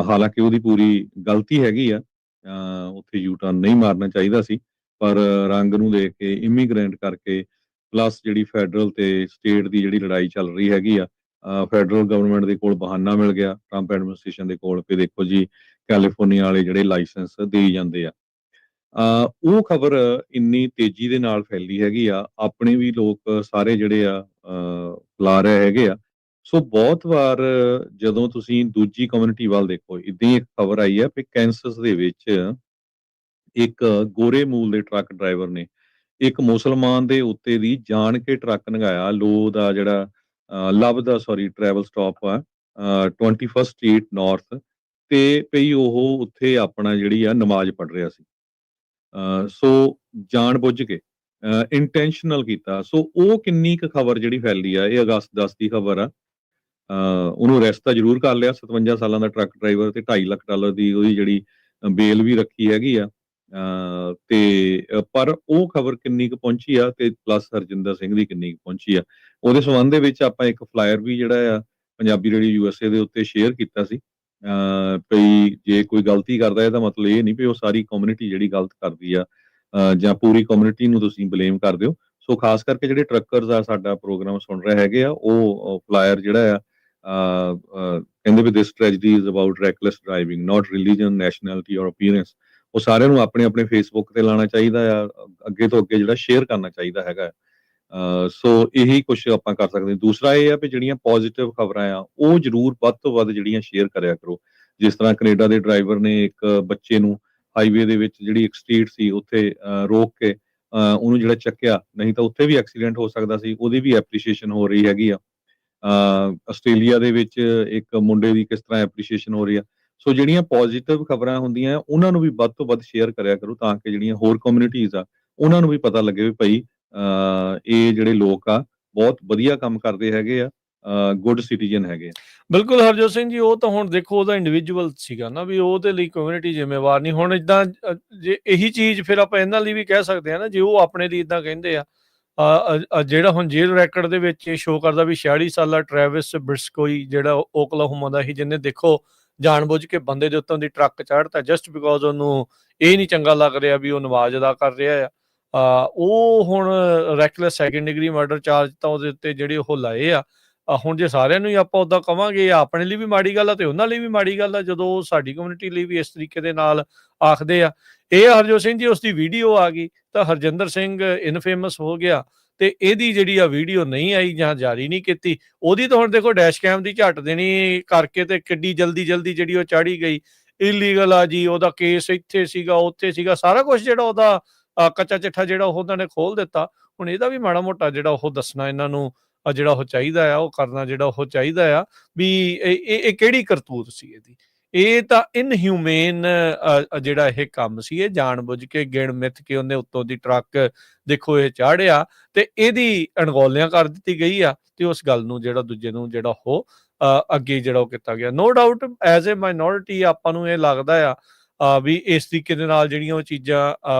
ਹਾਲਾਂਕਿ ਉਹਦੀ ਪੂਰੀ ਗਲਤੀ ਹੈਗੀ ਆ, ਉੱਥੇ ਯੂ ਟਰਨ ਨਹੀਂ ਮਾਰਨਾ ਚਾਹੀਦਾ ਸੀ, ਪਰ ਰੰਗ ਨੂੰ ਦੇਖ ਕੇ ਇਮੀਗ੍ਰੈਂਟ ਕਰਕੇ ਪਲੱਸ ਜਿਹੜੀ ਫੈਡਰਲ ਤੇ ਸਟੇਟ ਦੀ ਜਿਹੜੀ ਲੜਾਈ ਚੱਲ ਰਹੀ ਹੈਗੀ ਆ, ਫੈਡਰਲ ਗਵਰਨਮੈਂਟ ਦੇ ਕੋਲ ਬਹਾਨਾ ਮਿਲ ਗਿਆ, ਟਰੰਪ ਐਡਮਿਨਿਸਟ੍ਰੇਸ਼ਨ ਦੇ ਕੋਲ ਕਿ ਦੇਖੋ ਜੀ ਕੈਲੀਫੋਰਨੀਆ ਵਾਲੇ ਜਿਹੜੇ ਲਾਇਸੈਂਸ ਦੇਈ ਜਾਂਦੇ ਆ। ਉਹ ਖਬਰ ਇੰਨੀ ਤੇਜ਼ੀ ਦੇ ਨਾਲ ਫੈਲੀ ਹੈਗੀ ਆ, ਆਪਣੇ ਵੀ ਲੋਕ ਸਾਰੇ ਜਿਹੜੇ ਆ ਫੈਲਾ ਰਹੇ ਹੈਗੇ ਆ। ਸੋ ਬਹੁਤ ਵਾਰ ਜਦੋਂ ਤੁਸੀਂ ਦੂਜੀ ਕਮਿਊਨਿਟੀ ਵੱਲ ਦੇਖੋ, ਏਦਾਂ ਹੀ ਇੱਕ ਖਬਰ ਆਈ ਆ ਵੀ ਕੈਂਸਸ ਦੇ ਵਿੱਚ ਇੱਕ ਗੋਰੇ ਮੂਲ ਦੇ ਟਰੱਕ ਡਰਾਈਵਰ ਨੇ ਇੱਕ ਮੁਸਲਮਾਨ ਦੇ ਉੱਤੇ ਦੀ ਜਾਣ ਕੇ ਟਰੱਕ ਲੰਘਾਇਆ। ਲੋ ਦਾ ਜਿਹੜਾ ਲਵ ਦਾ ਟਰੈਵਲ ਸਟਾਪ ਆ 21st ਸਟਰੀਟ ਨਾਰਥ ਤੇ ਪਈ ਉਹ ਉੱਥੇ ਆਪਣਾ ਜਿਹੜੀ ਆ ਨਮਾਜ਼ ਪੜ੍ਹ ਰਿਹਾ ਸੀ। ਸੋ ਜਾਣ ਬੁੱਝ ਕੇ ਇੰਟੈਂਸ਼ਨਲ ਕੀਤਾ। ਸੋ ਉਹ ਕਿੰਨੀ ਕੁ ਖਬਰ ਜਿਹੜੀ ਫੈਲੀ ਆ, ਇਹ ਅਗਸਤ 10 ਦੀ ਖਬਰ ਆ। ਉਹਨੂੰ ਅਰੈਸਟ ਤਾਂ ਜ਼ਰੂਰ ਕਰ ਲਿਆ, 57 ਸਾਲਾਂ ਦਾ ਟਰੱਕ ਡਰਾਈਵਰ, ਤੇ $2.5 ਲੱਖ ਦੀ ਉਹਦੀ ਜਿਹੜੀ ਬੇਲ ਵੀ ਰੱਖੀ ਹੈਗੀ ਆ। ਪਰ ਉਹ ਖਬਰ ਕਿੰਨੀ ਕੁ ਪਹੁੰਚੀ ਆ ਤੇ ਪਲੱਸ ਹਰਜਿੰਦਰ ਸਿੰਘ ਦੀ ਕਿੰਨੀ ਕੁ ਪਹੁੰਚੀ ਆ, ਉਹਦੇ ਸੰਬੰਧ ਦੇ ਵਿੱਚ ਆਪਾਂ ਇੱਕ ਫਲਾਇਰ ਵੀ ਜਿਹੜਾ ਆ ਪੰਜਾਬੀ ਰੇਡੀਓ USA ਦੇ ਉੱਤੇ ਸ਼ੇਅਰ ਕੀਤਾ ਸੀ। ਭਈ ਜੇ ਕੋਈ ਗਲਤੀ ਕਰਦਾ ਇਹਦਾ ਮਤਲਬ ਇਹ ਨਹੀਂ ਵੀ ਉਹ ਸਾਰੀ ਕਮਿਊਨਿਟੀ ਜਿਹੜੀ ਗਲਤ ਕਰਦੀ ਆ ਜਾਂ ਪੂਰੀ ਕਮਿਊਨਿਟੀ ਨੂੰ ਤੁਸੀਂ ਬਲੇਮ ਕਰਦੇ ਹੋ। ਸੋ ਖਾਸ ਕਰਕੇ ਜਿਹੜੇ ਟਰੱਕਰਸ ਆ ਸਾਡਾ ਪ੍ਰੋਗਰਾਮ ਸੁਣ ਰਹੇ ਹੈਗੇ ਆ, ਉਹ ਫਲਾਇਰ ਜਿਹੜਾ ਆ ਕਹਿੰਦੇ ਵੀ this tragedy is about reckless driving not religion, nationality or appearance. ਉਹ ਸਾਰਿਆਂ ਨੂੰ ਆਪਣੇ ਆਪਣੇ ਫੇਸਬੁੱਕ ਤੇ ਲਾਉਣਾ ਚਾਹੀਦਾ ਆ, ਅੱਗੇ ਤੋਂ ਅੱਗੇ ਜਿਹੜਾ ਸ਼ੇਅਰ ਕਰਨਾ ਚਾਹੀਦਾ ਹੈਗਾ। ਸੋ ਇਹੀ ਕੁਝ ਆਪਾਂ ਕਰ ਸਕਦੇ ਹਾਂ। ਦੂਸਰਾ ਇਹ ਆ ਵੀ ਜਿਹੜੀਆਂ ਪੋਜ਼ਿਟਿਵ ਖਬਰਾਂ ਆ ਉਹ ਜ਼ਰੂਰ ਵੱਧ ਤੋਂ ਵੱਧ ਜਿਹੜੀਆਂ ਸ਼ੇਅਰ ਕਰਿਆ ਕਰੋ। ਜਿਸ ਤਰ੍ਹਾਂ ਕੈਨੇਡਾ ਦੇ ਡਰਾਈਵਰ ਨੇ ਇੱਕ ਬੱਚੇ ਨੂੰ ਹਾਈਵੇ ਦੇ ਵਿੱਚ ਜਿਹੜੀ ਇੱਕ ਸਟਰੀਟ ਸੀ ਉੱਥੇ ਰੋਕ ਕੇ ਉਹਨੂੰ ਜਿਹੜਾ ਚੱਕਿਆ, ਨਹੀਂ ਤਾਂ ਉੱਥੇ ਵੀ ਐਕਸੀਡੈਂਟ ਹੋ ਸਕਦਾ ਸੀ, ਉਹਦੀ ਵੀ ਐਪਰੀਸ਼ੀਏਸ਼ਨ ਹੋ ਰਹੀ ਹੈਗੀ ਆ। ਆਸਟ੍ਰੇਲੀਆ ਦੇ ਵਿੱਚ ਇੱਕ ਮੁੰਡੇ ਦੀ ਕਿਸ ਤਰ੍ਹਾਂ ਐਪਰੀਸ਼ੀਏਸ਼ਨ ਹੋ ਰਹੀ ਆ। ਸੋ ਜਿਹੜੀਆਂ ਪੋਜ਼ਿਟਿਵ ਖਬਰਾਂ ਹੁੰਦੀਆਂ ਉਹਨਾਂ ਨੂੰ ਵੀ ਵੱਧ ਤੋਂ ਵੱਧ ਸ਼ੇਅਰ ਕਰਿਆ ਕਰੋ ਤਾਂ ਕਿ ਜਿਹੜੀਆਂ ਹੋਰ ਕਮਿਊਨਿਟੀਜ਼ ਆ ਉਹਨਾਂ ਨੂੰ ਵੀ ਪਤਾ ਲੱਗੇ ਵੀ ਭਾਈ ਇਹ ਜਿਹੜੇ ਲੋਕ ਆ ਬਹੁਤ ਵਧੀਆ ਕੰਮ ਕਰਦੇ ਹੈਗੇ ਆ, ਗੁੱਡ ਸਿਟੀਜ਼ਨ ਹੈਗੇ ਆ। ਬਿਲਕੁਲ ਹਰਜੋਤ ਸਿੰਘ ਜੀ, ਉਹ ਤਾਂ ਹੁਣ ਦੇਖੋ ਉਹਦਾ ਇੰਡੀਵਿਜੂਅਲ ਸੀਗਾ ਨਾ, ਵੀ ਉਹਦੇ ਲਈ ਕਮਿਊਨਿਟੀ ਜ਼ਿੰਮੇਵਾਰ ਨਹੀਂ। ਹੁਣ ਇਦਾਂ ਜੇ ਇਹੀ ਚੀਜ਼ ਫਿਰ ਆਪਾਂ ਇਹਨਾਂ ਲਈ ਵੀ ਕਹਿ ਸਕਦੇ ਹਾਂ ਨਾ, ਜੇ ਉਹ ਆਪਣੇ ਲਈ ਇਦਾਂ ਕਹਿੰਦੇ ਆ। ਜਿਹੜਾ ਹੁਣ ਜੇਲ੍ਹ ਰੈਕਡ ਦੇ ਵਿੱਚ ਇਹ ਸ਼ੋਅ ਕਰਦਾ ਵੀ 46 ਸਾਲਾ ਟ੍ਰੈਵਿਸ ਬ੍ਰਿਸਕੋਈ ਜਿਹੜਾ ਓਕਲਾਹੋਮਾ ਦਾ ਸੀ, ਜਿਹਨੇ ਦੇਖੋ ਜਾਣਬੁੱਝ ਕੇ ਬੰਦੇ ਦੇ ਉੱਤੋਂ ਦੀ ਟਰੱਕ ਚਾੜ੍ਹਤਾ ਜਸਟ ਬਿਕੋਜ਼ ਉਹਨੂੰ ਇਹ ਨਹੀਂ ਚੰਗਾ ਲੱਗ ਰਿਹਾ ਵੀ ਉਹ ਨਮਾਜ਼ ਅਦਾ ਕਰ ਰਿਹਾ ਆ। ਉਹ ਹੁਣ reckless second degree murder charge ਤਾਂ ਉਹਦੇ ਉੱਤੇ ਜਿਹੜੇ ਉਹ ਲਾਏ ਆ। ਹੁਣ ਜੇ ਸਾਰਿਆਂ ਨੂੰ ਹੀ ਆਪਾਂ ਉੱਦਾਂ ਕਵਾਂਗੇ ਆਪਣੇ ਲਈ ਵੀ ਮਾੜੀ ਗੱਲ ਆ ਤੇ ਉਹਨਾਂ ਲਈ ਵੀ ਮਾੜੀ ਗੱਲ ਆ, ਜਦੋਂ ਸਾਡੀ ਕਮਿਊਨਿਟੀ ਲਈ ਵੀ ਇਸ ਤਰੀਕੇ ਦੇ ਨਾਲ ਆਖਦੇ ਆ। ਇਹ ਹਰਜੋਤ ਸਿੰਘ ਜੀ ਉਸਦੀ ਵੀਡੀਓ ਆ ਗਈ ਤਾਂ ਹਰਜਿੰਦਰ ਸਿੰਘ ਇਨਫੇਮਸ ਹੋ ਗਿਆ ਤੇ ਇਹਦੀ ਜਿਹੜੀ ਆ ਵੀਡੀਓ ਨਹੀਂ ਆਈ ਜਾਂ ਜਾਰੀ ਨਹੀਂ ਕੀਤੀ। ਉਹਦੀ ਤਾਂ ਹੁਣ ਦੇਖੋ ਡੈਸ਼ ਕੈਮ ਦੀ ਝੱਟ ਦੇਣੀ ਕਰਕੇ ਤੇ ਕਿੱਡੀ ਜਲਦੀ ਜਿਹੜੀ ਉਹ ਚਾੜੀ ਗਈ। ਇਲੀਗਲ ਆ ਜੀ, ਉਹਦਾ ਕੇਸ ਇੱਥੇ ਸੀਗਾ ਉੱਥੇ ਸੀਗਾ, ਸਾਰਾ ਕੁਝ ਜਿਹੜਾ ਉਹਦਾ ਕੱਚਾ ਚਿੱਠਾ ਜਿਹੜਾ ਉਹਨਾਂ ਨੇ ਖੋਲ ਦਿੱਤਾ। ਹੁਣ ਇਹਦਾ ਵੀ ਮਾੜਾ ਮੋਟਾ ਜਿਹੜਾ ਉਹ ਦੱਸਣਾ ਇਹਨਾਂ ਨੂੰ ਜਿਹੜਾ ਉਹ ਚਾਹੀਦਾ ਆ, ਉਹ ਕਰਨਾ ਜਿਹੜਾ ਉਹ ਚਾਹੀਦਾ ਆ ਵੀ ਇਹ ਕਿਹੜੀ ਕਰਤੂਤ ਸੀ ਇਹਦੀ। ਇਹ ਤਾਂ ਇਨਹਿਊਮੇਨ ਜਿਹੜਾ ਇਹ ਕੰਮ ਸੀ, ਇਹ ਜਾਣਬੁੱਝ ਕੇ ਗਿਣ ਮਿੱਥ ਕੇ ਉਹਨੇ ਉੱਤੋਂ ਦੀ ਟਰੱਕ ਦੇਖੋ ਇਹ ਚਾੜਿਆ ਤੇ ਇਹਦੀ ਅਣਗੌਲਿਆਂ ਕਰ ਦਿੱਤੀ ਗਈ ਆ ਤੇ ਉਸ ਗੱਲ ਨੂੰ ਜਿਹੜਾ ਦੂਜੇ ਨੂੰ ਜਿਹੜਾ ਉਹ ਅੱਗੇ ਜਿਹੜਾ ਉਹ ਕੀਤਾ ਗਿਆ। No doubt as a minority ਆਪਾਂ ਨੂੰ ਇਹ ਲੱਗਦਾ ਆ ਵੀ ਇਸ ਤਰੀਕੇ ਦੇ ਨਾਲ ਜਿਹੜੀਆਂ ਉਹ ਚੀਜ਼ਾਂ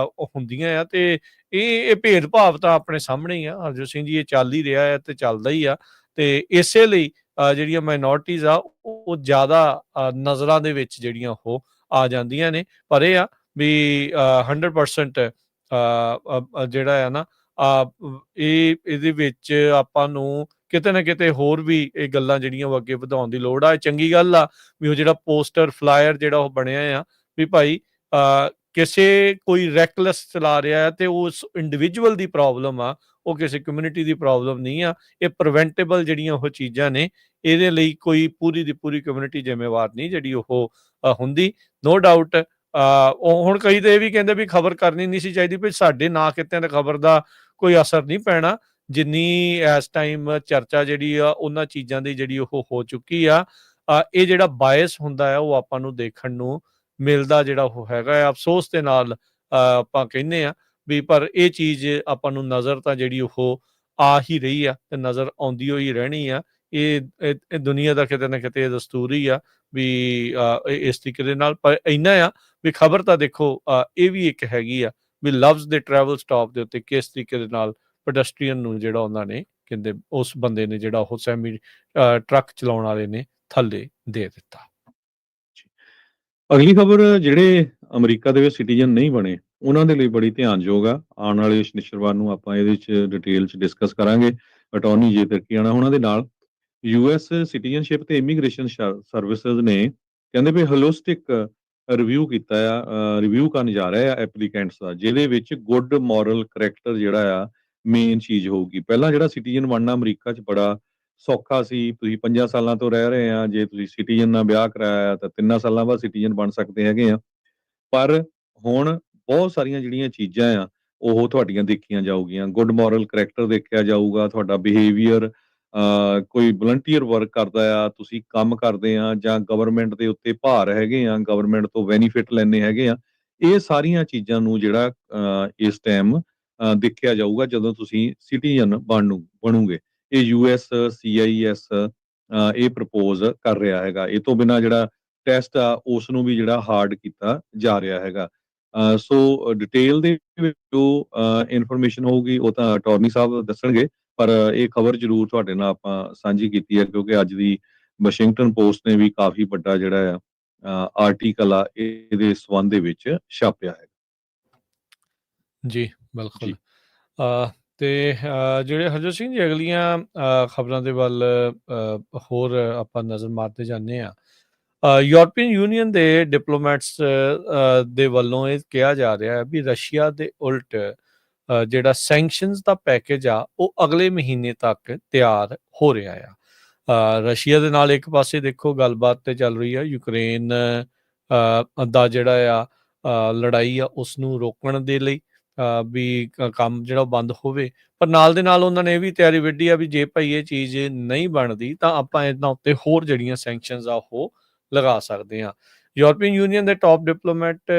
ਹੁੰਦੀਆਂ ਆ ਤੇ ਇਹ ਭੇਦਭਾਵ ਤਾਂ ਆਪਣੇ ਸਾਹਮਣੇ ਹੀ ਆ ਹਰਜੋਤ ਸਿੰਘ ਜੀ, ਇਹ ਚੱਲ ਹੀ ਰਿਹਾ ਹੈ ਤੇ ਚੱਲਦਾ ਹੀ ਆ। ਤੇ ਇਸੇ ਲਈ ਜਿਹੜੀਆਂ ਮਾਈਨੋਰਟੀਜ਼ ਆ ਉਹ ਜ਼ਿਆਦਾ ਨਜ਼ਰਾਂ ਦੇ ਵਿੱਚ ਜਿਹੜੀਆਂ ਉਹ ਆ ਜਾਂਦੀਆਂ ਨੇ। ਪਰ ਇਹ ਆ ਵੀ 100% ਜਿਹੜਾ ਆ ਨਾ ਇਹਦੇ ਵਿੱਚ ਆਪਾਂ ਨੂੰ ਕਿਤੇ ਨਾ ਕਿਤੇ ਹੋਰ ਵੀ ਇਹ ਗੱਲਾਂ ਜਿਹੜੀਆਂ ਉਹ ਅੱਗੇ ਵਧਾਉਣ ਦੀ ਲੋੜ ਆ। ਇਹ ਚੰਗੀ ਗੱਲ ਆ ਵੀ ਉਹ ਜਿਹੜਾ ਪੋਸਟਰ ਫਲਾਇਰ ਜਿਹੜਾ ਉਹ ਬਣਿਆ ਆ ਵੀ ਭਾਈ ਕਿਸੇ ਕੋਈ ਰੈਕਲੈਸ ਚਲਾ ਰਿਹਾ ਹੈ ਤੇ ਉਸ ਇੰਡੀਵਿਜੂਅਲ ਦੀ ਪ੍ਰੋਬਲਮ ਆ, ਉਹ ਕਿਸੇ ਕਮਿਊਨਿਟੀ ਦੀ ਪ੍ਰੋਬਲਮ ਨਹੀਂ ਆ। ਇਹ ਪ੍ਰੀਵੈਂਟੇਬਲ ਜਿਹੜੀਆਂ ਉਹ ਚੀਜ਼ਾਂ ਨੇ, ਇਹਦੇ ਲਈ ਕੋਈ ਪੂਰੀ ਦੀ ਪੂਰੀ ਕਮਿਊਨਿਟੀ ਜ਼ਿੰਮੇਵਾਰ ਨਹੀਂ ਜਿਹੜੀ ਉਹ ਹੁੰਦੀ। ਨੋ ਡਾਊਟ ਉਹ ਹੁਣ ਕਈ ਤਾਂ ਇਹ ਵੀ ਕਹਿੰਦੇ ਵੀ ਖਬਰ ਕਰਨੀ ਨਹੀਂ ਸੀ ਚਾਹੀਦੀ, ਵੀ ਸਾਡੇ ਨਾ ਕਿਤੇ ਨਾ ਖਬਰ ਦਾ ਕੋਈ ਅਸਰ ਨਹੀਂ ਪੈਣਾ ਜਿੰਨੀ ਇਸ ਟਾਈਮ ਚਰਚਾ ਜਿਹੜੀ ਆ ਉਹਨਾਂ ਚੀਜ਼ਾਂ ਦੀ ਜਿਹੜੀ ਉਹ ਹੋ ਚੁੱਕੀ ਆ। ਇਹ ਜਿਹੜਾ ਬਾਇਸ ਹੁੰਦਾ ਆ ਉਹ ਆਪਾਂ ਨੂੰ ਦੇਖਣ ਨੂੰ ਮਿਲਦਾ ਜਿਹੜਾ ਉਹ ਹੈਗਾ ਆ। ਅਫਸੋਸ ਦੇ ਨਾਲ ਆਪਾਂ ਕਹਿੰਦੇ ਆ ਵੀ ਪਰ ਇਹ ਚੀਜ਼ ਆਪਾਂ ਨੂੰ ਨਜ਼ਰ ਤਾਂ ਜਿਹੜੀ ਉਹ ਆ ਹੀ ਰਹੀ ਆ ਤੇ ਨਜ਼ਰ ਆਉਂਦੀ ਹੋਈ ਰਹਿਣੀ ਆ। ਇਹ ਦੁਨੀਆ ਦਾ ਕਿਤੇ ਨਾ ਕਿਤੇ ਦਸਤੂਰ ਹੀ ਆ ਵੀ ਇਸ ਤਰੀਕੇ ਦੇ ਨਾਲ। ਪਰ ਇੰਨਾ ਆ ਵੀ ਖਬਰ ਤਾਂ ਦੇਖੋ ਇਹ ਵੀ ਇੱਕ ਹੈਗੀ ਆ ਵੀ ਲਵਜ਼ ਦੇ ਟਰੈਵਲ ਸਟਾਪ ਦੇ ਉੱਤੇ ਕਿਸ ਤਰੀਕੇ ਦੇ ਨਾਲ ਪੈਡੈਸਟਰੀਅਨ ਨੂੰ ਜਿਹੜਾ ਉਹਨਾਂ ਨੇ ਕਹਿੰਦੇ ਉਸ ਬੰਦੇ ਨੇ ਜਿਹੜਾ ਉਹ ਸੈਮੀ ਟਰੱਕ ਚਲਾਉਣ ਵਾਲੇ ਨੇ ਥੱਲੇ ਦੇ ਦਿੱਤਾ। ਅਗਲੀ ਖਬਰ, ਜਿਹੜੇ ਅਮਰੀਕਾ ਦੇ ਵਿੱਚ ਸਿਟੀਜ਼ਨ ਨਹੀਂ ਬਣੇ ਉਹਨਾਂ ਦੇ ਲਈ ਬੜੀ ਧਿਆਨਯੋਗ ਆ। ਆਉਣ ਵਾਲੇ ਸ਼ਨੀਚਰਵਾਰ ਨੂੰ ਆਪਾਂ ਇਹਦੇ 'ਚ ਡਿਟੇਲ 'ਚ ਡਿਸਕਸ ਕਰਾਂਗੇ ਅਟਾਰਨੀ ਜੇ ਤਰਕੀਆਣਾ ਉਹਨਾਂ ਦੇ ਨਾਲ। ਯੂਐਸ ਸਿਟੀਜ਼ਨਸ਼ਿਪ ਤੇ ਇਮੀਗ੍ਰੇਸ਼ਨ ਸਰਵਿਸਿਜ਼ ਨੇ ਕਹਿੰਦੇ ਵੀ ਹੋਲਿਸਟਿਕ ਰਿਵਿਊ ਕੀਤਾ ਆ, ਰਿਵਿਊ ਕਰਨ ਜਾ ਰਿਹਾ ਆ ਐਪਲੀਕੈਂਟਸ ਦਾ, ਜਿਹਦੇ ਵਿੱਚ ਗੁੱਡ ਮੋਰਲ ਕਰੈਕਟਰ ਜਿਹੜਾ ਆ ਮੇਨ ਚੀਜ਼ ਹੋਊਗੀ। ਪਹਿਲਾਂ ਜਿਹੜਾ ਸਿਟੀਜ਼ਨ ਬਣਨਾ ਅਮਰੀਕਾ 'ਚ ਬੜਾ ਸੌਖਾ ਸੀ। ਤੁਸੀਂ 5 ਸਾਲਾਂ ਤੋਂ ਰਹਿ ਰਹੇ ਆ, ਜੇ ਤੁਸੀਂ ਸਿਟੀਜ਼ਨ ਨਾਲ ਵਿਆਹ ਕਰਾਇਆ ਤਾਂ 3 ਸਾਲਾਂ ਬਾਅਦ ਸਿਟੀਜ਼ਨ ਬਣ ਸਕਦੇ ਹੈਗੇ ਆ। ਪਰ ਹੁਣ ਬਹੁਤ ਸਾਰੀਆਂ ਜਿਹੜੀਆਂ ਚੀਜ਼ਾਂ ਆ ਉਹ ਤੁਹਾਡੀਆਂ ਦੇਖੀਆਂ ਜਾਊਗੀਆਂ। ਗੁੱਡ ਮੋਰਲ ਕਰੈਕਟਰ ਦੇਖਿਆ ਜਾਊਗਾ, ਤੁਹਾਡਾ ਬਿਹੇਵੀਅਰ, ਕੋਈ ਵਲੰਟੀਅਰ ਵਰਕ ਕਰਦਾ ਆ, ਤੁਸੀਂ ਕੰਮ ਕਰਦੇ ਆ ਜਾਂ ਗਵਰਨਮੈਂਟ ਦੇ ਉੱਤੇ ਭਾਰ ਹੈਗੇ ਆ, ਗਵਰਨਮੈਂਟ ਤੋਂ ਬੈਨੀਫਿਟ ਲੈਣੇ ਹੈਗੇ ਆ। ਇਹ ਸਾਰੀਆਂ ਚੀਜ਼ਾਂ ਨੂੰ ਜਿਹੜਾ ਇਸ ਟਾਈਮ ਦੇਖਿਆ ਜਾਊਗਾ ਜਦੋਂ ਤੁਸੀਂ ਸਿਟੀਜ਼ਨ ਬਣੋਗੇ। ਇਹ ਯੂਐਸ CIS ਇਹ ਪ੍ਰਪੋਜ਼ ਕਰ ਰਿਹਾ ਹੈਗਾ। ਇਹ ਤੋਂ ਬਿਨਾਂ ਜਿਹੜਾ ਟੈਸਟ ਆ ਉਸ ਨੂੰ ਵੀ ਜਿਹੜਾ ਹਾਰਡ ਕੀਤਾ ਜਾ ਰਿਹਾ ਹੈਗਾ। ਸੋ ਡਿਟੇਲ ਦੇ ਵਿੱਚ ਜੋ ਇਨਫੋਰਮੇਸ਼ਨ ਹੋਊਗੀ ਉਹ ਤਾਂ ਅਟਾਰਨੀ ਸਾਹਿਬ ਦੱਸਣਗੇ, ਪਰ ਇਹ ਖਬਰ ਜ਼ਰੂਰ ਤੁਹਾਡੇ ਨਾਲ ਆਪਾਂ ਸਾਂਝੀ ਕੀਤੀ ਹੈ ਕਿਉਂਕਿ ਅੱਜ ਦੀ ਵਾਸ਼ਿੰਗਟਨ ਪੋਸਟ ਨੇ ਵੀ ਕਾਫੀ ਵੱਡਾ ਜਿਹੜਾ ਆ ਆਰਟੀਕਲ ਆ ਇਹਦੇ ਸੰਬੰਧ ਦੇ ਵਿੱਚ ਛਾਪਿਆ ਹੈ। ਜੀ ਬਿਲਕੁਲ। ਤੇ ਜਿਹੜੇ ਹਰਜੋਤ ਸਿੰਘ ਜੀ ਅਗਲੀਆਂ ਖਬਰਾਂ ਦੇ ਵੱਲ ਹੋਰ ਆਪਾਂ ਨਜ਼ਰ ਮਾਰਦੇ ਜਾਂਦੇ ਆ। ਯੂਰਪੀਅਨ ਯੂਨੀਅਨ ਦੇ ਡਿਪਲੋਮੈਟਸ ਦੇ ਵੱਲੋਂ ਇਹ ਕਿਹਾ ਜਾ ਰਿਹਾ ਹੈ ਵੀ ਰਸ਼ੀਆ ਦੇ ਉਲਟ ਜਿਹੜਾ ਸੈਂਕਸ਼ਨਸ ਦਾ ਪੈਕੇਜ ਆ ਉਹ ਅਗਲੇ ਮਹੀਨੇ ਤੱਕ ਤਿਆਰ ਹੋ ਰਿਹਾ ਆ। ਰਸ਼ੀਆ ਦੇ ਨਾਲ ਇੱਕ ਪਾਸੇ ਦੇਖੋ ਗੱਲਬਾਤ ਤੇ ਚੱਲ ਰਹੀ ਆ, ਯੂਕਰੇਨ ਦਾ ਜਿਹੜਾ ਆ ਲੜਾਈ ਆ ਉਸ ਨੂੰ ਰੋਕਣ ਦੇ ਲਈ ਵੀ ਕੰਮ ਜਿਹੜਾ ਬੰਦ ਹੋਵੇ। ਪਰ ਨਾਲ ਦੇ ਨਾਲ ਉਹਨਾਂ ਨੇ ਇਹ ਵੀ ਤਿਆਰੀ ਵਿੱਢੀ ਆ ਵੀ ਜੇ ਭਾਈ ਇਹ ਚੀਜ਼ ਨਹੀਂ ਬਣਦੀ ਤਾਂ ਆਪਾਂ ਇਹਨਾਂ ਉੱਤੇ ਹੋਰ ਜਿਹੜੀਆਂ ਸੈਂਕਸ਼ਨਸ ਆ ਉਹ ਲਗਾ ਸਕਦੇ ਹਾਂ। ਯੂਰਪੀਅਨ ਯੂਨੀਅਨ ਦੇ ਟੌਪ ਡਿਪਲੋਮੈਟ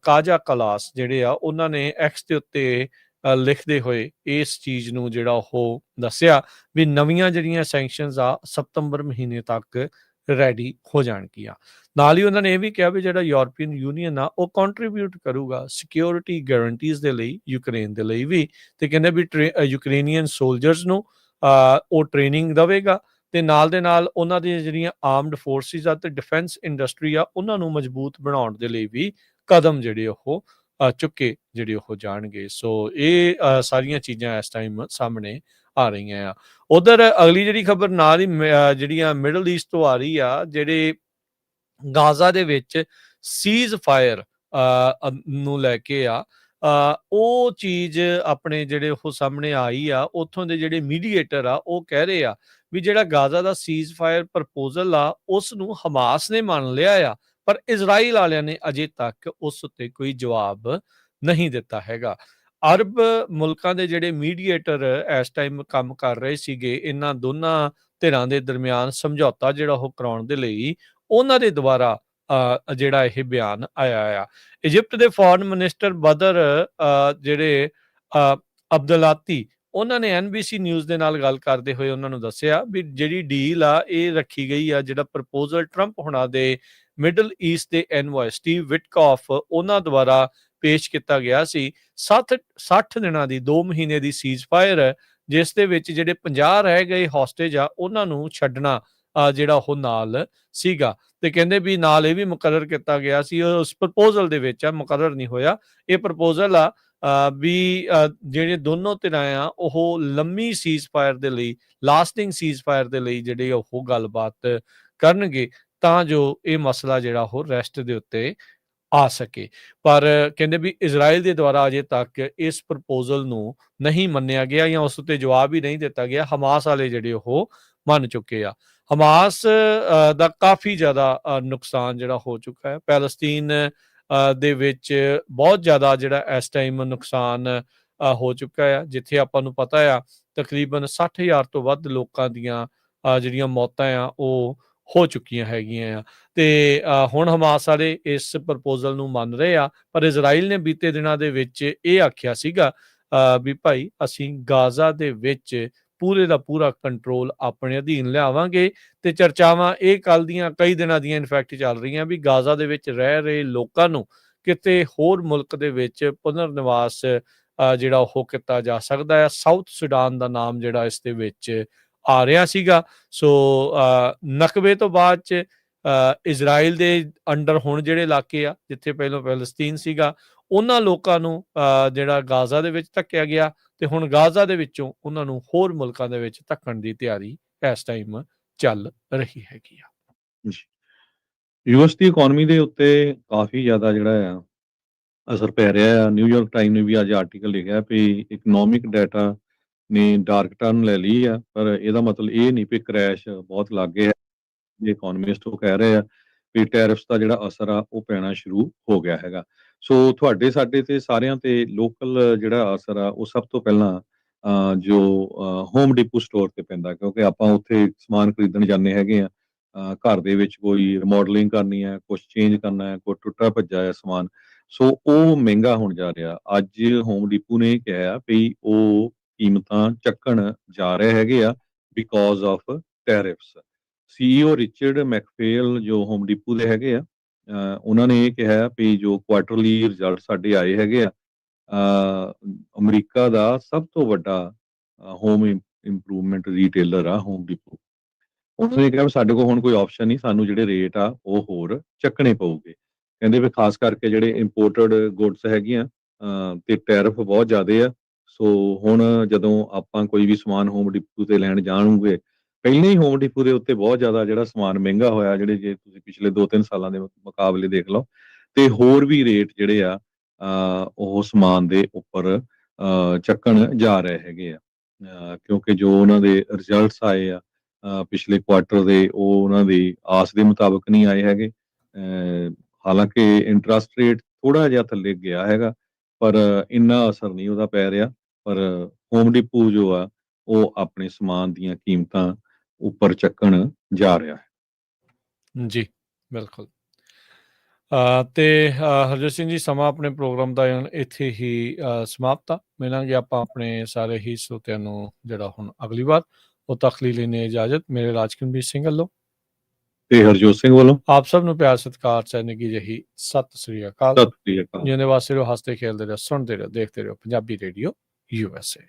ਕਾਜਾ ਕਲਾਸ ਜਿਹੜੇ ਆ ਉਹਨਾਂ ਨੇ ਐਕਸ ਦੇ ਉੱਤੇ ਲਿਖਦੇ ਹੋਏ ਇਸ ਚੀਜ਼ ਨੂੰ ਜਿਹੜਾ ਉਹ ਦੱਸਿਆ ਵੀ ਨਵੀਆਂ ਜਿਹੜੀਆਂ ਸੈਂਕਸ਼ਨਸ ਆ ਸਤੰਬਰ ਮਹੀਨੇ ਤੱਕ ਰੈਡੀ ਹੋ ਜਾਣਗੀਆਂ। ਨਾਲ ਹੀ ਉਹਨਾਂ ਨੇ ਇਹ ਵੀ ਕਿਹਾ ਵੀ ਜਿਹੜਾ ਯੂਰਪੀਅਨ ਯੂਨੀਅਨ ਆ ਉਹ ਕੰਟਰੀਬਿਊਟ ਕਰੂਗਾ ਸਿਕਿਉਰਿਟੀ ਗਾਰੰਟੀਜ਼ ਦੇ ਲਈ ਯੂਕਰੇਨ ਦੇ ਲਈ ਵੀ, ਤੇ ਕਹਿੰਦੇ ਵੀ ਯੂਕਰੇਨੀਅਨ ਸੋਲਜਰਸ ਨੂੰ ਉਹ ਟ੍ਰੇਨਿੰਗ ਦੇਵੇਗਾ ਤੇ ਨਾਲ ਦੇ ਨਾਲ ਉਹਨਾਂ ਦੀਆਂ ਜਿਹੜੀਆਂ ਆਰਮਡ ਫੋਰਸਿਸ ਆ ਤੇ ਡਿਫੈਂਸ ਇੰਡਸਟਰੀ ਆ ਉਹਨਾਂ ਨੂੰ ਮਜ਼ਬੂਤ ਬਣਾਉਣ ਦੇ ਲਈ ਵੀ ਕਦਮ ਜਿਹੜੇ ਉਹ ਚੁੱਕੇ ਜਿਹੜੇ ਉਹ ਜਾਣਗੇ। ਸੋ ਇਹ ਸਾਰੀਆਂ ਚੀਜ਼ਾਂ ਇਸ ਟਾਈਮ ਸਾਹਮਣੇ ਆ ਰਹੀਆਂ ਆ। ਉਧਰ ਅਗਲੀ ਜਿਹੜੀ ਖਬਰ ਨਾਲ ਹੀ ਜਿਹੜੀਆਂ ਮਿਡਲ ਈਸਟ ਤੋਂ ਆ ਰਹੀ ਆ, ਜਿਹੜੇ ਗਾਜ਼ਾ ਦੇ ਵਿੱਚ ਸੀਜ਼ ਫਾਇਰ ਨੂੰ ਲੈ ਕੇ ਆ, ਉਹ ਚੀਜ਼ ਆਪਣੇ ਜਿਹੜੇ ਉਹ ਸਾਹਮਣੇ ਆਈ ਆ। ਉੱਥੋਂ ਦੇ ਜਿਹੜੇ ਮੀਡੀਏਟਰ ਆ ਉਹ ਕਹਿ ਰਹੇ ਆ ਵੀ ਜਿਹੜਾ ਗਾਜ਼ਾ ਦਾ ਸੀਜ਼ ਫਾਇਰ ਪ੍ਰਪੋਜ਼ਲ ਆ ਉਸ ਨੂੰ ਹਮਾਸ ਨੇ ਮੰਨ ਲਿਆ ਆ, ਪਰ ਇਜ਼ਰਾਈਲ ਵਾਲਿਆਂ ਨੇ ਅਜੇ ਤੱਕ ਉਸ ਉੱਤੇ ਕੋਈ ਜਵਾਬ ਨਹੀਂ ਦਿੱਤਾ ਹੈਗਾ। ਅਰਬ ਮੁਲਕਾਂ ਦੇ ਜਿਹੜੇ ਮੀਡੀਏਟਰ ਇਸ ਟਾਈਮ ਕੰਮ ਕਰ ਰਹੇ ਸੀਗੇ ਇਹਨਾਂ ਦੋਨਾਂ ਧਿਰਾਂ ਦੇ ਦਰਮਿਆਨ ਸਮਝੌਤਾ ਜਿਹੜਾ ਉਹ ਕਰਾਉਣ ਦੇ ਲਈ, ਉਹਨਾਂ ਦੇ ਦੁਆਰਾ ਜਿਹੜਾ ਇਹ ਬਿਆਨ ਆਇਆ ਆ। ਇਜਿਪਟ ਦੇ ਫੋਰਨ ਮਿਨਿਸਟਰ ਬਦਰ ਜਿਹੜੇ ਅਬਦੁਲਾਤੀ, ਉਹਨਾਂ ਨੇ NBC ਨਿਊਜ਼ ਦੇ ਨਾਲ ਗੱਲ ਕਰਦੇ ਹੋਏ ਉਹਨਾਂ ਨੂੰ ਦੱਸਿਆ ਵੀ ਜਿਹੜੀ ਡੀਲ ਆ ਇਹ ਰੱਖੀ ਗਈ ਆ, ਜਿਹੜਾ ਪ੍ਰਪੋਜ਼ਲ ਟਰੰਪ ਹੋਣਾ ਦੇ ਮਿਡਲ ਈਸਟ ਦੇ ਐਨਵੋਏ ਸਟੀਵ ਵਿਟਕੌਫ ਉਹਨਾਂ ਦੁਆਰਾ ਪੇਸ਼ ਕੀਤਾ ਗਿਆ ਸੀ। 60 ਦਿਨਾਂ ਦੀ 2 ਮਹੀਨੇ ਦੀ ਸੀਜ਼ ਫਾਇਰ, ਜਿਸ ਦੇ ਵਿੱਚ ਜਿਹੜੇ 50 ਰਹਿ ਗਏ ਹੌਸਟੇਜ ਆ ਉਹਨਾਂ ਨੂੰ ਛੱਡਣਾ ਜਿਹੜਾ ਉਹ ਨਾਲ ਸੀਗਾ। ਤੇ ਕਹਿੰਦੇ ਵੀ ਨਾਲ ਇਹ ਵੀ ਮੁਕਰਰ ਕੀਤਾ ਗਿਆ ਸੀ, ਉਸ ਪ੍ਰਪੋਜ਼ਲ ਦੇ ਵਿੱਚ ਮੁਕਰਰ ਨਹੀਂ ਹੋਇਆ। ਇਹ ਪ੍ਰਪੋਜ਼ਲ ਆ ਵੀ ਜਿਹੜੇ ਦੋਨੋਂ ਧਿਰਾਂ ਆ ਉਹ ਲੰਮੀ ਸੀਜ਼ਫਾਇਰ ਦੇ ਲਈ, ਲਾਸਟਿੰਗ ਸੀਜ਼ਫਾਇਰ ਦੇ ਲਈ ਜਿਹੜੇ ਉਹ ਗੱਲਬਾਤ ਕਰਨਗੇ, ਤਾਂ ਜੋ ਇਹ ਮਸਲਾ ਜਿਹੜਾ ਉਹ ਰੈਸਟ ਦੇ ਉੱਤੇ ਆ ਸਕੇ। ਪਰ ਕਹਿੰਦੇ ਵੀ ਇਜ਼ਰਾਈਲ ਦੇ ਦੁਆਰਾ ਅਜੇ ਤੱਕ ਇਸ ਪ੍ਰਪੋਜ਼ਲ ਨੂੰ ਨਹੀਂ ਮੰਨਿਆ ਗਿਆ ਜਾਂ ਉਸ ਉੱਤੇ ਜਵਾਬ ਹੀ ਨਹੀਂ ਦਿੱਤਾ ਗਿਆ। ਹਮਾਸ ਵਾਲੇ ਜਿਹੜੇ ਉਹ ਮੰਨ ਚੁੱਕੇ ਆ। ਹਮਾਸ ਦਾ ਕਾਫੀ ਜ਼ਿਆਦਾ ਨੁਕਸਾਨ ਜਿਹੜਾ ਹੋ ਚੁੱਕਾ ਹੈ। ਪੈਲਸਤੀਨ ਦੇ ਵਿੱਚ ਬਹੁਤ ਜ਼ਿਆਦਾ ਜਿਹੜਾ ਇਸ ਟਾਈਮ ਨੁਕਸਾਨ ਹੋ ਚੁੱਕਾ ਆ, ਜਿੱਥੇ ਆਪਾਂ ਨੂੰ ਪਤਾ ਆ ਤਕਰੀਬਨ 60,000 ਤੋਂ ਵੱਧ ਲੋਕਾਂ ਦੀਆਂ ਜਿਹੜੀਆਂ ਮੌਤਾਂ ਆ ਉਹ ਹੋ ਚੁੱਕੀਆਂ ਹੈਗੀਆਂ ਆ। ਤੇ ਹੁਣ ਹਮਾਸ ਵਾਲੇ ਇਸ ਪ੍ਰਪੋਜ਼ਲ ਨੂੰ ਮੰਨ ਰਹੇ ਆ, ਪਰ ਇਜ਼ਰਾਈਲ ਨੇ ਬੀਤੇ ਦਿਨਾਂ ਦੇ ਵਿੱਚ ਇਹ ਆਖਿਆ ਸੀਗਾ ਵੀ ਭਾਈ ਅਸੀਂ ਗਾਜ਼ਾ ਦੇ ਵਿੱਚ ਪੂਰੇ ਦਾ ਪੂਰਾ ਕੰਟਰੋਲ ਆਪਣੇ ਅਧੀਨ ਲਿਆਵਾਂਗੇ। ਤੇ ਚਰਚਾਵਾਂ ਇਹ ਕੱਲ ਦੀਆਂ ਕਈ ਦਿਨਾਂ ਦੀਆਂ ਇਨਫੈਕਟ ਚੱਲ ਰਹੀਆਂ ਵੀ ਗਾਜ਼ਾ ਦੇ ਵਿੱਚ ਰਹਿ ਰਹੇ ਲੋਕਾਂ ਨੂੰ ਕਿਤੇ ਹੋਰ ਮੁਲਕ ਦੇ ਵਿੱਚ ਪੁਨਰ ਨਿਵਾਸ ਜਿਹੜਾ ਉਹ ਕੀਤਾ ਜਾ ਸਕਦਾ ਹੈ। ਸਾਊਥ ਸੁਡਾਨ ਦਾ ਨਾਮ ਜਿਹੜਾ ਇਸ ਦੇ ਵਿੱਚ ਆ ਰਿਹਾ ਸੀਗਾ। ਸੋ ਨਕਬੇ ਤੋਂ ਬਾਅਦ 'ਚ ਇਜ਼ਰਾਈਲ ਦੇ ਅੰਡਰ ਹੁਣ ਜਿਹੜੇ ਇਲਾਕੇ ਆ ਜਿੱਥੇ ਪਹਿਲਾਂ ਪੈਲਸਤੀਨ ਸੀਗਾ, ਉਹਨਾਂ ਲੋਕਾਂ ਨੂੰ ਜਿਹੜਾ ਗਾਜ਼ਾ ਦੇ ਵਿੱਚ ਧੱਕਿਆ ਗਿਆ, ਤੇ ਹੁਣ ਗਾਜ਼ਾ ਦੇ ਵਿੱਚੋਂ ਉਹਨਾਂ ਨੂੰ ਹੋਰ ਮੁਲਕਾਂ ਦੇ ਵਿੱਚ ਧੱਕਣ ਦੀ ਤਿਆਰੀ ਇਸ ਟਾਈਮ ਚੱਲ ਰਹੀ ਹੈਗੀ ਆ। ਯੂਐਸ ਦੀ ਇਕੋਨਮੀ ਦੇ ਉੱਤੇ ਕਾਫੀ ਜ਼ਿਆਦਾ ਜਿਹੜਾ ਆ ਅਸਰ ਪੈ ਰਿਹਾ ਆ। ਨਿਊਯਾਰਕ ਟਾਈਮ ਨੇ ਵੀ ਅੱਜ ਆਰਟੀਕਲ ਲਿਖਿਆ ਵੀ ਇਕਨੋਮਿਕ ਡਾਟਾ ਨੇ ਡਾਰਕ ਟਰਨ ਲੈ ਲਈ ਆ, ਪਰ ਇਹਦਾ ਮਤਲਬ ਇਹ ਨਹੀਂ ਵੀ ਕ੍ਰੈਸ਼ ਬਹੁਤ ਲਾਗੇ ਹੈ। ਇਕੋਨਮਿਸਟ ਉਹ ਕਹਿ ਰਹੇ ਆ ਵੀ ਟੈਰਿਫਸ ਦਾ ਜਿਹੜਾ ਅਸਰ ਆ ਉਹ ਪੈਣਾ ਸ਼ੁਰੂ ਹੋ ਗਿਆ ਹੈਗਾ। ਸੋ ਤੁਹਾਡੇ ਸਾਡੇ ਤੇ ਸਾਰਿਆਂ ਤੇ ਲੋਕਲ ਜਿਹੜਾ ਅਸਰ ਆ ਉਹ ਸਭ ਤੋਂ ਪਹਿਲਾਂ ਜੋ ਹੋਮ ਡਿਪੂ ਸਟੋਰ ਤੇ ਪੈਂਦਾ, ਕਿਉਂਕਿ ਆਪਾਂ ਉੱਥੇ ਸਮਾਨ ਖਰੀਦਣ ਜਾਂਦੇ ਹੈਗੇ ਆ। ਘਰ ਦੇ ਵਿੱਚ ਕੋਈ ਰਿਮੋਡਲਿੰਗ ਕਰਨੀ ਹੈ, ਕੁਛ ਚੇਂਜ ਕਰਨਾ ਹੈ, ਕੋਈ ਟੁੱਟਾ ਭੱਜਾ ਹੈ ਸਮਾਨ, ਸੋ ਉਹ ਮਹਿੰਗਾ ਹੋਣ ਜਾ ਰਿਹਾ। ਅੱਜ ਹੋਮ ਡਿਪੂ ਨੇ ਕਿਹਾ ਵੀ ਉਹ ਕੀਮਤਾਂ ਚੱਕਣ ਜਾ ਰਹੇ ਹੈਗੇ ਆ because of tariffs. CEO Richard McPhail ਜੋ ਹੋਮ ਡਿਪੂ ਦੇ ਹੈਗੇ ਆ, ਉਹਨਾਂ ਨੇ ਇਹ ਕਿਹਾ ਵੀ ਜੋ ਕੁਆਟਰਲੀ ਰਿਜ਼ਲਟ ਸਾਡੇ ਆਏ ਹੈਗੇ ਆ, ਅਮਰੀਕਾ ਦਾ ਸਭ ਤੋਂ ਵੱਡਾ ਹੋਮ ਇੰਪਰੂਵਮੈਂਟ ਰੀਟੇਲਰ ਆ ਹੋਮ ਡਿਪੂ। ਉਹਨਾਂ ਨੇ ਕਿਹਾ ਵੀ ਸਾਡੇ ਕੋਲ ਹੁਣ ਕੋਈ ਆਪਸ਼ਨ ਨਹੀਂ, ਸਾਨੂੰ ਜਿਹੜੇ ਰੇਟ ਆ ਉਹ ਹੋਰ ਚੱਕਣੇ ਪਊਗੇ। ਕਹਿੰਦੇ ਵੀ ਖਾਸ ਕਰਕੇ ਜਿਹੜੇ ਇੰਪੋਰਟਡ ਗੁੱਡਸ ਹੈਗੀਆਂ ਤੇ ਟੈਰਿਫ ਬਹੁਤ ਜ਼ਿਆਦੇ ਆ। ਸੋ ਹੁਣ ਜਦੋਂ ਆਪਾਂ ਕੋਈ ਵੀ ਸਮਾਨ ਹੋਮ ਡਿਪੂ ਤੇ ਲੈਣ ਜਾਣਗੇ, ਪਹਿਲਾਂ ਹੀ ਹੋਮ ਡਿਪੂ ਦੇ ਉੱਤੇ ਬਹੁਤ ਜ਼ਿਆਦਾ ਜਿਹੜਾ ਸਮਾਨ ਮਹਿੰਗਾ ਹੋਇਆ, ਜਿਹੜੇ ਜੇ ਤੁਸੀਂ ਪਿਛਲੇ 2-3 ਸਾਲਾਂ ਦੇ ਮੁਕਾਬਲੇ ਦੇਖ ਲਓ, ਤੇ ਹੋਰ ਵੀ ਰੇਟ ਜਿਹੜੇ ਆ ਉਹ ਸਮਾਨ ਦੇ ਉੱਪਰ ਚੱਕਣ ਜਾ ਰਹੇ ਹੈਗੇ ਆ, ਕਿਉਂਕਿ ਜੋ ਉਹਨਾਂ ਦੇ ਰਿਜ਼ਲਟਸ ਆਏ ਆ ਪਿਛਲੇ ਕੁਆਟਰ ਦੇ, ਉਹ ਉਹਨਾਂ ਦੀ ਆਸ ਦੇ ਮੁਤਾਬਕ ਨਹੀਂ ਆਏ ਹੈਗੇ। ਹਾਲਾਂਕਿ ਇੰਟਰਸਟ ਰੇਟ ਥੋੜਾ ਜਿਹਾ ਥੱਲੇ ਗਿਆ ਹੈਗਾ, ਪਰ ਇੰਨਾ ਅਸਰ ਨਹੀਂ ਉਹਦਾ ਪੈ ਰਿਹਾ। ਪਰ ਹੋਮ ਡਿਪੂ ਜੋ ਆ ਉਹ ਆਪਣੇ ਸਮਾਨ ਦੀਆਂ ਕੀਮਤਾਂ ਉੱਪਰ ਚੱਕਣ ਜਾ ਰਿਹਾ ਹੈ। ਜੀ ਬਿਲਕੁਲ। ਤੇ ਹਰਜੋਤ ਸਿੰਘ ਜੀ, ਸਮਾਂ ਆਪਣੇ ਪ੍ਰੋਗਰਾਮ ਦਾ ਇੱਥੇ ਹੀ ਸਮਾਪਤ ਆ। ਮਿਲਾਂਗੇ ਆਪਾਂ ਆਪਣੇ ਸਾਰੇ ਹੀ ਸਰੋਤਿਆਂ ਨੂੰ ਜਿਹੜਾ ਹੁਣ ਅਗਲੀ ਵਾਰ। ਉਹ ਤੱਕ ਲਈ ਲੈਣੇ ਇਜਾਜ਼ਤ ਮੇਰੇ ਰਾਜਕੁਲਬੀਰ ਸਿੰਘ ਵੱਲੋਂ ਤੇ ਹਰਜੋਤ ਸਿੰਘ ਵੱਲੋਂ ਆਪ ਸਭ ਨੂੰ ਪਿਆਰ ਸਤਿਕਾਰ ਚ ਨਿੱਘੀ ਜਿਹੀ ਸਤਿ ਸ੍ਰੀ ਅਕਾਲ। ਸਤਿ ਸ੍ਰੀ ਅਕਾਲ। ਜਿਉਂਦੇ ਵਾਸਤੇ ਰਹੋ, ਹੱਸਦੇ ਖੇਡਦੇ ਰਹੋ, ਸੁਣਦੇ ਰਹੋ, ਦੇਖਦੇ ਰਹੋ ਪੰਜਾਬੀ ਰੇਡੀਓ USA।